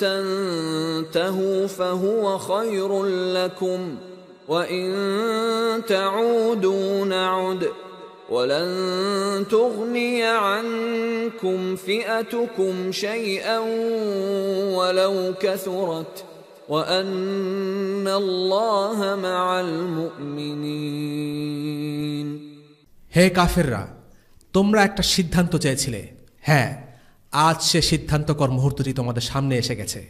تنتهوا فهو خير لكم وإن تعودوا نعد ولن تغني عنكم فئتكم شيئا ولو كثرت وأن الله مع المؤمنين। হে কাফেররা, তোমরা একটা সিদ্ধান্ত চেয়েছিলে। হ্যাঁ, আজ সে সিদ্ধান্তকর মুহূর্তটি তোমাদের সামনে এসে গেছে।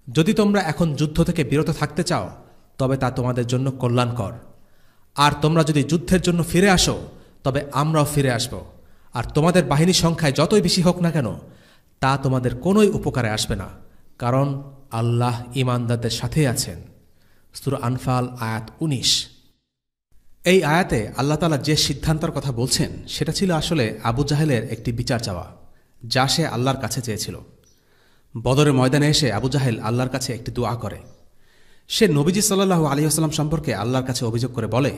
যদি তোমরা এখন যুদ্ধ থেকে বিরত থাকতে চাও, তবে তা তোমাদের জন্য কল্যাণকর। আর তোমরা যদি যুদ্ধের জন্য ফিরে আসো, তবে আমরাও ফিরে আসব। আর তোমাদের বাহিনী সংখ্যায় যতই বেশি হোক না কেন, তা তোমাদের কোনোই উপকারে আসবে না, কারণ আল্লাহ ঈমানদারদের সাথেই আছেন। সূরা আনফাল আয়াত 19। এই আয়াতে আল্লাহ তাআলা যে সিদ্ধান্তের কথা বলছেন সেটা ছিল আসলে আবু জাহেলের একটি বিচার চাওয়া, যা সে আল্লাহর কাছে চেয়েছিল। বদরের ময়দানে এসে আবু জাহেল আল্লাহর কাছে একটি দোয়া করে। সে নবীজি সাল্লাল্লাহু আলাইহি ওয়াসাল্লাম সম্পর্কে আল্লাহর কাছে অভিযোগ করে বলে,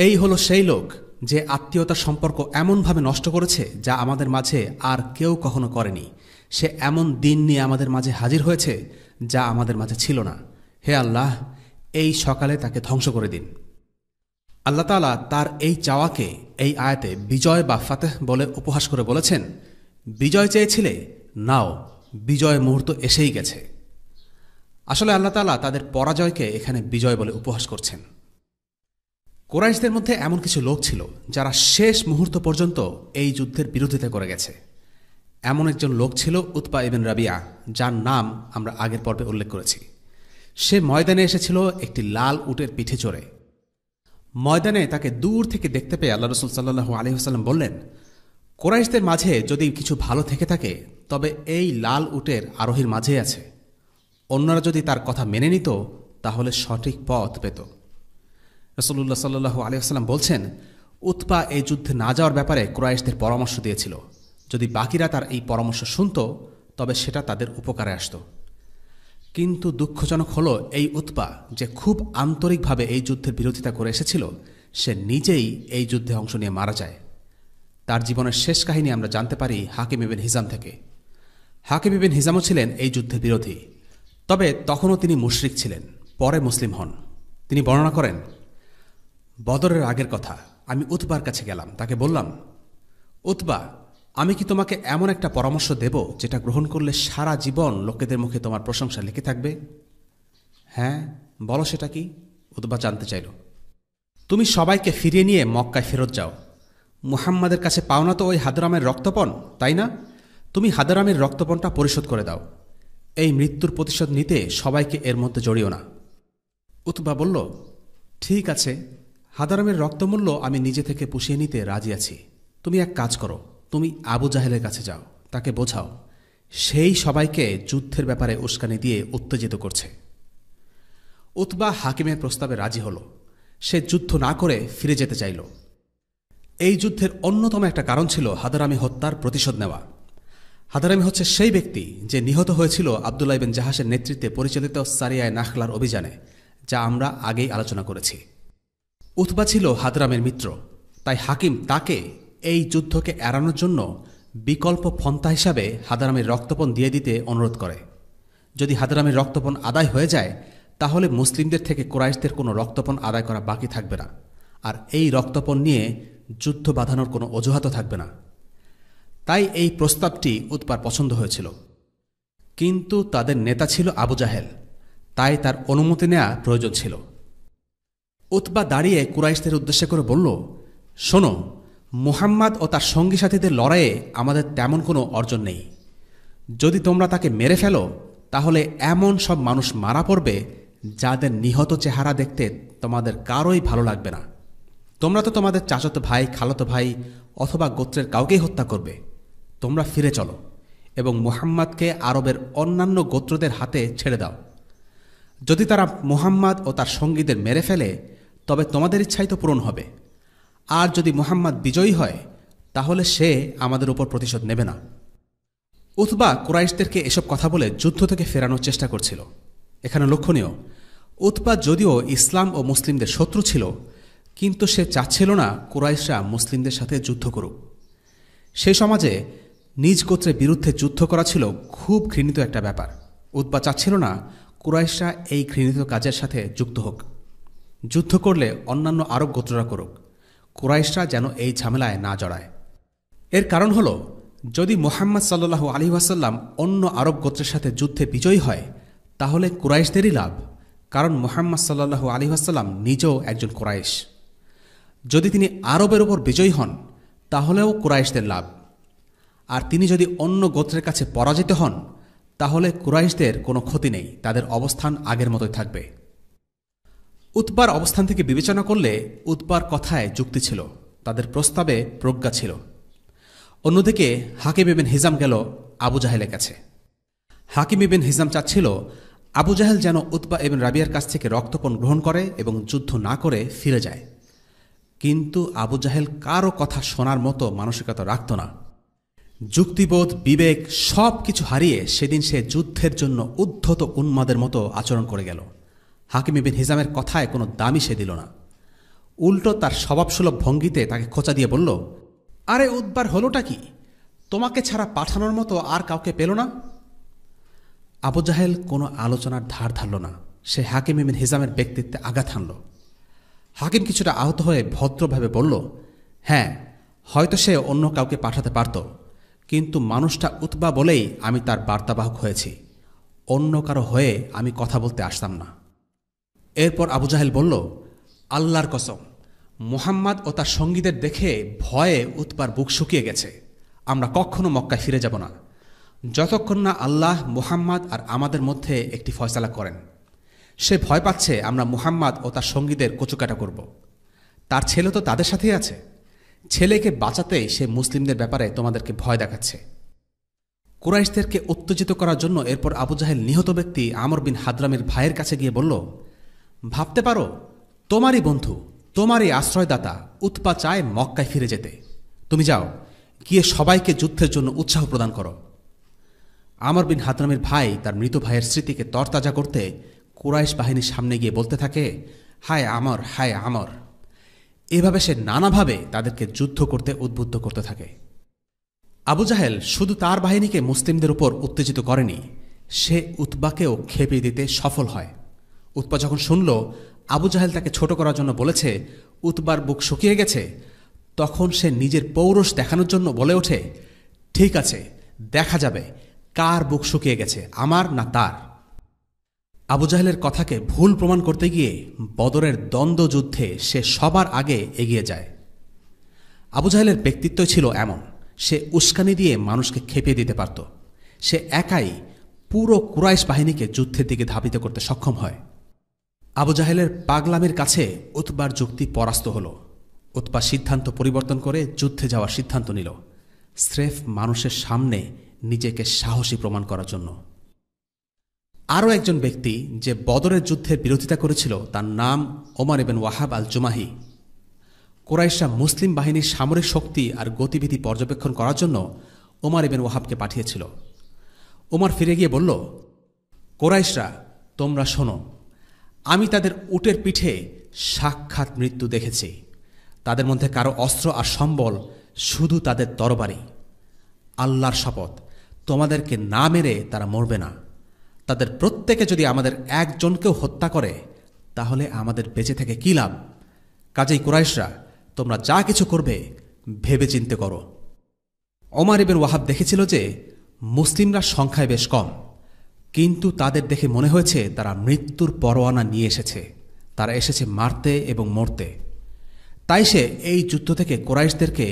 এই হলো সেই লোক যে আত্মীয়তার সম্পর্ক এমনভাবে নষ্ট করেছে যা আমাদের মাঝে আর কেউ কখনো করেনি। সে এমন দিন নিয়ে আমাদের মাঝে হাজির হয়েছে যা আমাদের মাঝে ছিল না। হে আল্লাহ, এই সকালে তাকে ধ্বংস করে দিন। আল্লাহ তাআলা তার এই চাওয়াকে এই আয়াতে বিজয় বা ফাতেহ বলে উপহাস করে বলেছেন, বিজয় চেয়েছিলে, নাও, বিজয় মুহূর্ত এসেই গেছে। আসলে আল্লাহ তাআলা তাদের পরাজয়কে এখানে বিজয় বলে উপহাস করছেন। কুরাইশদের মধ্যে এমন কিছু লোক ছিল যারা শেষ মুহূর্ত পর্যন্ত এই যুদ্ধের বিরোধিতা করে গেছে। এমন একজন লোক ছিল উতবা ইবনে রাবিয়া, যার নাম আমরা আগের পর্বে উল্লেখ করেছি। সে ময়দানে এসেছিল একটি লাল উটের পিঠে চড়ে। ময়দানে তাকে দূর থেকে দেখতে পেয়ে আল্লাহ রাসূল সাল্লাল্লাহু আলাইহি ওয়াসাল্লাম বললেন, কুরাইশদের মাঝে যদি কিছু ভালো থেকে থাকে তবে এই লাল উটের আরোহীর মাঝেই আছে। অন্যরা যদি তার কথা মেনে নিত তাহলে সঠিক পথ পেত। রাসূলুল্লাহ সাল্লাল্লাহু আলাইহি ওয়াসাল্লাম বলছেন, উতবা এই যুদ্ধে না যাওয়ার ব্যাপারে কুরাইশদের পরামর্শ দিয়েছিল। যদি বাকিরা তার এই পরামর্শ শুনত তবে সেটা তাদের উপকারে আসত। কিন্তু দুঃখজনক হলো, এই উতবা যে খুব আন্তরিকভাবে এই যুদ্ধের বিরোধিতা করে এসেছিল, সে নিজেই এই যুদ্ধে অংশ নিয়ে মারা যায়। তার জীবনের শেষ কাহিনী আমরা জানতে পারি হাকিম ইবনে হিজাম থেকে। হাকিম ইবনে হিজামও ছিলেন এই যুদ্ধের বিরোধী, তবে তখনও তিনি মুশরিক ছিলেন, পরে মুসলিম হন। তিনি বর্ণনা করেন, বদরের আগের কথা, আমি উতবার কাছে গেলাম, তাকে বললাম, উতবা, আমি কি তোমাকে এমন একটা পরামর্শ দেব যেটা গ্রহণ করলে সারা জীবন লোকেদের মুখে তোমার প্রশংসা লেগে থাকবে? হ্যাঁ, বলো সেটা কি? উতবা জানতে চাইল। তুমি সবাইকে ফিরিয়ে নিয়ে মক্কায় ফেরত যাও। মুহাম্মাদের কাছে পাও না তো ওই হাদরামের রক্তপণ, তাই না? তুমি হাদরামের রক্তপণটা পরিশোধ করে দাও। এই মৃত্যুর প্রতিশোধ নিতে সবাইকে এর মধ্যে জড়িও না। উতবা বলল, ঠিক আছে, হাদরামের রক্তমূল্য আমি নিজে থেকে পুষিয়ে নিতে রাজি আছি। তুমি এক কাজ করো, তুমি আবু জাহেলের কাছে যাও, তাকে বোঝাও, সেই সবাইকে যুদ্ধের ব্যাপারে উস্কানি দিয়ে উত্তেজিত করছে। উতবা হাকিমের প্রস্তাবে রাজি হল। সে যুদ্ধ না করে ফিরে যেতে চাইল। এই যুদ্ধের অন্যতম একটা কারণ ছিল হাদরামি হত্যার প্রতিশোধ নেওয়া। হাদরামি হচ্ছে সেই ব্যক্তি যে নিহত হয়েছিল আবদুল্লাহ ইবনে জাহাসের নেতৃত্বে পরিচালিত সারিয়ায়ে নাখলার অভিযানে, যা আমরা আগেই আলোচনা করেছি। উতবা ছিল হাদরামের মিত্র, তাই হাকিম তাকে এই যুদ্ধকে এড়ানোর জন্য বিকল্প পন্থা হিসাবে হাদরামের রক্তপণ দিয়ে দিতে অনুরোধ করে। যদি হাদরামের রক্তপণ আদায় হয়ে যায় তাহলে মুসলিমদের থেকে কুরাইশদের কোনো রক্তপণ আদায় করা বাকি থাকবে না, আর এই রক্তপণ নিয়ে যুদ্ধ বাঁধানোর কোনো অজুহাতও থাকবে না। তাই এই প্রস্তাবটি উতবার পছন্দ হয়েছিল। কিন্তু তাদের নেতা ছিল আবু জাহেল, তাই তার অনুমতি নেওয়া প্রয়োজন ছিল। উতবা দাঁড়িয়ে কুরাইশদের উদ্দেশ্য করে বলল, শোনো, মুহাম্মদ ও তার সঙ্গী সাথীদের লড়াইয়ে আমাদের তেমন কোনো অর্জন নেই। যদি তোমরা তাকে মেরে ফেলো তাহলে এমন সব মানুষ মারা পড়বে যাদের নিহত চেহারা দেখতে তোমাদের কারোই ভালো লাগবে না। তোমরা তো তোমাদের চাচাতো ভাই, খালাতো ভাই অথবা গোত্রের কাউকেই হত্যা করবে, তোমরা ফিরে চলো এবং মুহাম্মাদকে আরবের অন্যান্য গোত্রদের হাতে ছেড়ে দাও। যদি তারা মুহাম্মাদ ও তার সঙ্গীদের মেরে ফেলে তবে তোমাদের ইচ্ছাই তো পূরণ হবে, আর যদি মুহাম্মাদ বিজয়ী হয় তাহলে সে আমাদের উপর প্রতিশোধ নেবে না। উতবা কুরাইশদেরকে এসব কথা বলে যুদ্ধ থেকে ফেরানোর চেষ্টা করছিল। এখানে লক্ষণীয়, উতবা যদিও ইসলাম ও মুসলিমদের শত্রু ছিল, কিন্তু সে চাচ্ছিল না কুরাইশরা মুসলিমদের সাথে যুদ্ধ করুক। সেই সমাজে নিজ গোত্রের বিরুদ্ধে যুদ্ধ করা ছিল খুব ঘৃণিত একটা ব্যাপার। উতবা চাচ্ছিল না কুরাইশরা এই ঘৃণিত কাজের সাথে যুক্ত হোক। যুদ্ধ করলে অন্যান্য আরব গোত্ররা করুক, কুরাইশরা যেন এই ঝামেলায় না জড়ায়। এর কারণ হল, যদি মুহাম্মদ সাল্লাল্লাহু আলাইহি ওয়াসাল্লাম অন্য আরব গোত্রের সাথে যুদ্ধে বিজয়ী হয় তাহলে কুরাইশদেরই লাভ, কারণ মুহাম্মদ সাল্লাল্লাহু আলাইহি ওয়াসাল্লাম নিজেও একজন কুরাইশ। যদি তিনি আরবের ওপর বিজয়ী হন তাহলেও কুরাইশদের লাভ, আর তিনি যদি অন্য গোত্রের কাছে পরাজিত হন তাহলে কুরাইশদের কোনো ক্ষতি নেই, তাদের অবস্থান আগের মতোই থাকবে। উতবার অবস্থান থেকে বিবেচনা করলে উতবার কথায় যুক্তি ছিল, তাদের প্রস্তাবে প্রজ্ঞা ছিল। অন্যদিকে হাকিম ইবিন হিজাম গেল আবু জাহেলের কাছে। হাকিম ইবিন হিজাম চাচ্ছিল আবু জাহেল যেন উতবা ইবিন রাবিয়ার কাছ থেকে রক্তপণ গ্রহণ করে এবং যুদ্ধ না করে ফিরে যায়, কিন্তু আবু জাহেল কারও কথা শোনার মতো মানসিকতা রাখত না। যুক্তিবোধ, বিবেক সব কিছু হারিয়ে সেদিন সে যুদ্ধের জন্য উদ্ধত উন্মাদের মতো আচরণ করে গেল। হাকিম ইবিন হিজামের কথায় কোনো দামই সে দিল না, উল্টো তার স্বভাবসুলভ ভঙ্গিতে তাকে খোঁচা দিয়ে বলল, আরে উতবার হলোটা কি? তোমাকে ছাড়া পাঠানোর মতো আর কাউকে পেল না? আবু জাহেল কোনো আলোচনার ধার ধারল না, সে হাকিম ইবিন হিজামের ব্যক্তিত্বে আঘাত হানল। হাকিম কিছুটা আহত হয়ে ভদ্রভাবে বলল, হ্যাঁ, হয়তো সে অন্য কাউকে পাঠাতে পারত, কিন্তু মানুষটা উতবা বলেই আমি তার বার্তাবাহক হয়েছি, অন্য কারো হয়ে আমি কথা বলতে আসতাম না। এরপর আবু জাহেল বলল, আল্লাহর কসম, মুহাম্মদ ও তার সঙ্গীদের দেখে ভয়ে উতবার বুক শুকিয়ে গেছে। আমরা কখনো মক্কায় ফিরে যাব না যতক্ষণ না আল্লাহ মুহাম্মদ আর আমাদের মধ্যে একটি ফয়সালা করেন। সে ভয় পাচ্ছে আমরা মুহাম্মদ ও তার সঙ্গীদের কচুকাটা করব। তার ছেলে তো তাদের সাথেই আছে, ছেলেকে বাঁচাতেই সে মুসলিমদের ব্যাপারে তোমাদেরকে ভয় দেখাচ্ছে। কুরাইশদেরকে উত্তেজিত করার জন্য এরপর আবু জাহেল নিহত ব্যক্তি আমর বিন হাদরামের ভাইয়ের কাছে গিয়ে বলল, ভাবতে পারো, তোমারই বন্ধু, তোমারই আশ্রয়দাতা উতবা চায় মক্কায় ফিরে যেতে। তুমি যাও, গিয়ে সবাইকে যুদ্ধের জন্য উৎসাহ প্রদান করো। আমর বিন হাদরামের ভাই তার মৃত ভাইয়ের স্মৃতিকে তরতাজা করতে কুরাইশ বাহিনীর সামনে গিয়ে বলতে থাকে, হায় আমর, হায় আমর। এভাবে সে নানাভাবে তাদেরকে যুদ্ধ করতে উদ্বুদ্ধ করতে থাকে। আবু জাহেল শুধু তার বাহিনীকে মুসলিমদের উপর উত্তেজিত করেনি, সে উতবাকেও খেপিয়ে দিতে সফল হয়। উতবা যখন শুনল আবু জাহেল তাকে ছোট করার জন্য বলেছে, উতবার বুক শুকিয়ে গেছে, তখন সে নিজের পৌরুষ দেখানোর জন্য বলে ওঠে, ঠিক আছে, দেখা যাবে কার বুক শুকিয়ে গেছে, আমার না তার। আবু জাহেলের কথাকে ভুল প্রমাণ করতে গিয়ে বদরের দ্বন্দ্বযুদ্ধে সে সবার আগে এগিয়ে যায়। আবু জাহেলের ব্যক্তিত্ব ছিল এমন, সে উস্কানি দিয়ে মানুষকে খেপিয়ে দিতে পারত। সে একাই পুরো কুরাইশ বাহিনীকে যুদ্ধের দিকে ধাবিত করতে সক্ষম হয়। আবু জাহেলের পাগলামির কাছে উতবার যুক্তি পরাস্ত হল। উতবা সিদ্ধান্ত পরিবর্তন করে যুদ্ধে যাওয়ার সিদ্ধান্ত নিল, স্রেফ মানুষের সামনে নিজেকে সাহসী প্রমাণ করার জন্য। আরও একজন ব্যক্তি যে বদরের যুদ্ধের বিরোধিতা করেছিল তার নাম ওমর ইবনে ওয়াহাব আল জুমাহি। কুরাইশরা মুসলিম বাহিনীর সামরিক শক্তি আর গতিবিধি পর্যবেক্ষণ করার জন্য ওমর ইবনে ওয়াহাবকে পাঠিয়েছিল। ওমর ফিরে গিয়ে বলল, কুরাইশরা, তোমরা শোনো, আমি তাদের উটের পিঠে সাক্ষাৎ মৃত্যু দেখেছি। তাদের মধ্যে কারো অস্ত্র আর সম্বল শুধু তাদের তরবারি। আল্লাহর শপথ, তোমাদেরকে না মেরে তারা মরবে না। তাদের প্রত্যেকে যদি আমাদের একজনকেও হত্যা করে তাহলে আমাদের বেঁচে থেকে কী লাভ? কাজেই কুরাইশরা, তোমরা যা কিছু করবে ভেবে চিন্তে করো। ওমর ইবনে ওয়াহাব দেখেছিল যে মুসলিমরা সংখ্যায় বেশ কম, কিন্তু তাদের দেখে মনে হয়েছে তারা মৃত্যুর পরোয়ানা নিয়ে এসেছে, তারা এসেছে মারতে এবং মরতে। তাই সে এই যুদ্ধ থেকে কুরাইশদেরকে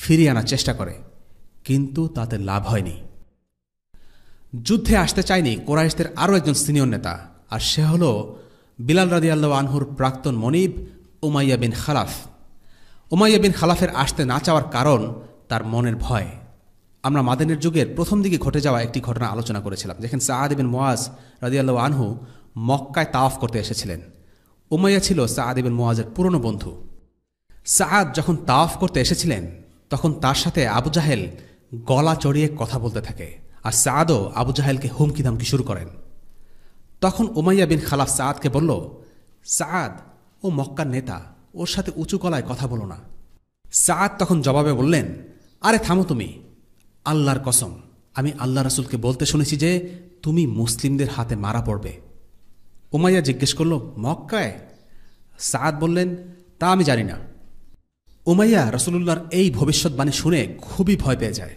ফিরিয়ে আনার চেষ্টা করে, কিন্তু তাতে লাভ হয়নি। যুদ্ধে আসতে চায়নি কুরাইশদের আরও একজন সিনিয়র নেতা, আর সে হল বিলাল রাদিয়াল্লাহু আনহুর প্রাক্তন মনিব উমাইয়া বিন খালাফ। উমাইয়া বিন খালাফের আসতে না চাওয়ার কারণ তার মনের ভয়। আমরা মাদানের যুগের প্রথম দিকে ঘটে যাওয়া একটি ঘটনা আলোচনা করেছিলাম, যেখানে সাআদ বিন মুআজ রাদিয়াল্লাহু আনহু মক্কায় তাওয়াফ করতে এসেছিলেন। উমাইয়া ছিল সাআদ বিন মুআজের পুরনো বন্ধু। সাআদ যখন তাওয়াফ করতে এসেছিলেন তখন তার সাথে আবু জাহেল গলা চড়িয়ে কথা বলতে থাকে, আর সাআদও আবু জাহেলকে হুমকি ধামকি শুরু করেন। তখন উমাইয়া বিন খালাফ সাআদকে বলল, সাআদ, ও মক্কার নেতা, ওর সাথে উঁচু গলায় কথা বলো না। সাআদ তখন জবাবে বললেন, আরে থামো তুমি, আল্লাহর কসম, আমি আল্লাহ রাসূলকে বলতে শুনেছি যে তুমি মুসলিমদের হাতে মারা পড়বে। উমাইয়া জিজ্ঞেস করল, মক্কায়? সাআদ বললেন, তা আমি জানি না। উমাইয়া রাসূলুল্লাহর এই ভবিষ্যৎবাণী শুনে খুবই ভয় পেয়ে যায়।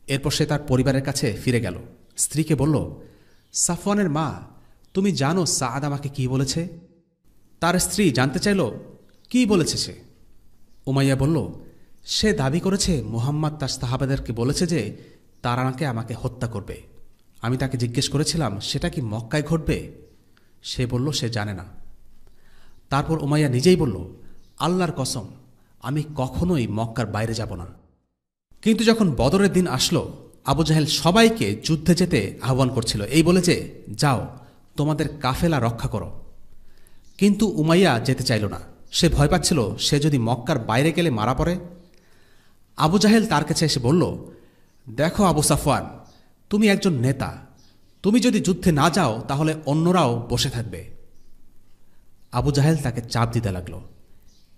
এরপর সে তার পরিবারের কাছে ফিরে গেল। স্ত্রীকে বলল, সাফওয়ানের মা, তুমি জানো সাআদ আমাকে কি বলেছে? তার স্ত্রী জানতে চাইল, কি বলেছে সে? উমাইয়া বলল, সে দাবি করেছে মুহাম্মদ তার সাহাবাদেরকে বলেছে যে তারা আমাকে হত্যা করবে। আমি তাকে জিজ্ঞেস করেছিলাম সেটা কি মক্কায় ঘটবে? সে বলল সে জানে না। তারপর উমাইয়া নিজেই বলল, আল্লাহর কসম, আমি কখনোই মক্কার বাইরে যাব না। কিন্তু যখন বদরের দিন আসলো, আবু জাহেল সবাইকে যুদ্ধে যেতে আহ্বান করছিল, এই বলে যে যাও, তোমাদের কাফেলা রক্ষা করো। কিন্তু উমাইয়া যেতে চাইল না। সে ভয় পাচ্ছিল সে যদি মক্কার বাইরে গেলে মারা পড়ে। আবু জাহেল তার কাছে এসে বলল, দেখো আবু সাফওয়ান, তুমি একজন নেতা, তুমি যদি যুদ্ধে না যাও তাহলে অন্যরাও বসে থাকবে। আবু জাহেল তাকে চাপ দিতে লাগল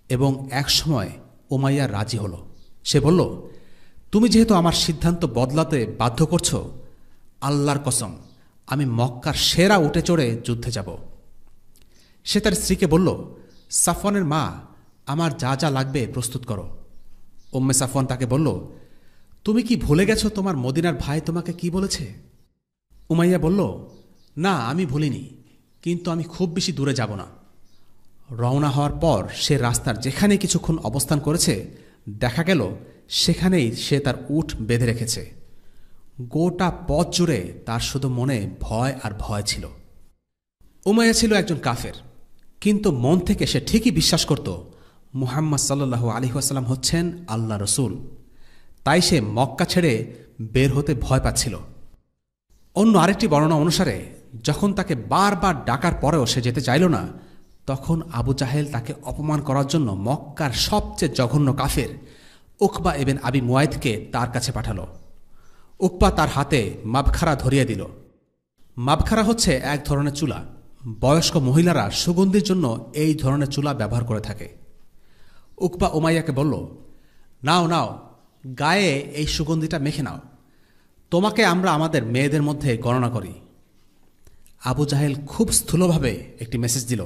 এবং একসময় উমাইয়া রাজি হল। সে বলল, তুমি যেহেতু আমার সিদ্ধান্ত বদলাতে বাধ্য করছ, আল্লাহর কসম, আমি মক্কার সেরা উঠে চড়ে যুদ্ধে যাব। সে তার স্ত্রীকে বলল, সাফওয়ানের মা, আমার যা যা লাগবে প্রস্তুত করো। উম্মে সাফওয়ান তাকে বলল, তুমি কি ভুলে গেছো তোমার মদিনার ভাই তোমাকে কি বলেছে? উমাইয়া বলল, না, আমি ভুলিনি, কিন্তু আমি খুব বেশি দূরে যাব না। রওনা হওয়ার পর সে রাস্তার যেখানে কিছুক্ষণ অবস্থান করেছে, দেখা গেল সেখানেই সে তার উট বেঁধে রেখেছে। গোটা পথ জুড়ে তার শুধু মনে ভয় আর ভয় ছিল। উমাইয়া ছিল একজন কাফের, কিন্তু মন থেকে সে ঠিকই বিশ্বাস করত মুহাম্মদ সাল্লাল্লাহু আলাইহি ওয়াসাল্লাম হচ্ছেন আল্লাহ রসুল। তাই সে মক্কা ছেড়ে বের হতে ভয় পাচ্ছিল। অন্য আরেকটি বর্ণনা অনুসারে যখন তাকে বারবার ডাকার পরেও সে যেতে চাইল না, তখন আবু জাহেল তাকে অপমান করার জন্য মক্কার সবচেয়ে জঘন্য কাফের উকবা ইবনে আবি মুয়াইদকে তার কাছে পাঠাল। উকবা তার হাতে মাবখারা ধরিয়ে দিল। মাবখারা হচ্ছে এক ধরনের চুলা। বয়স্ক মহিলারা সুগন্ধির জন্য এই ধরনের চুলা ব্যবহার করে থাকে। উকবা উমাইয়াকে বলল, নাও নাও, গায়ে এই সুগন্ধিটা মেখে নাও, তোমাকে আমরা আমাদের মেয়েদের মধ্যে গণনা করি। আবু জাহেল খুব স্থূলভাবে একটি মেসেজ দিল,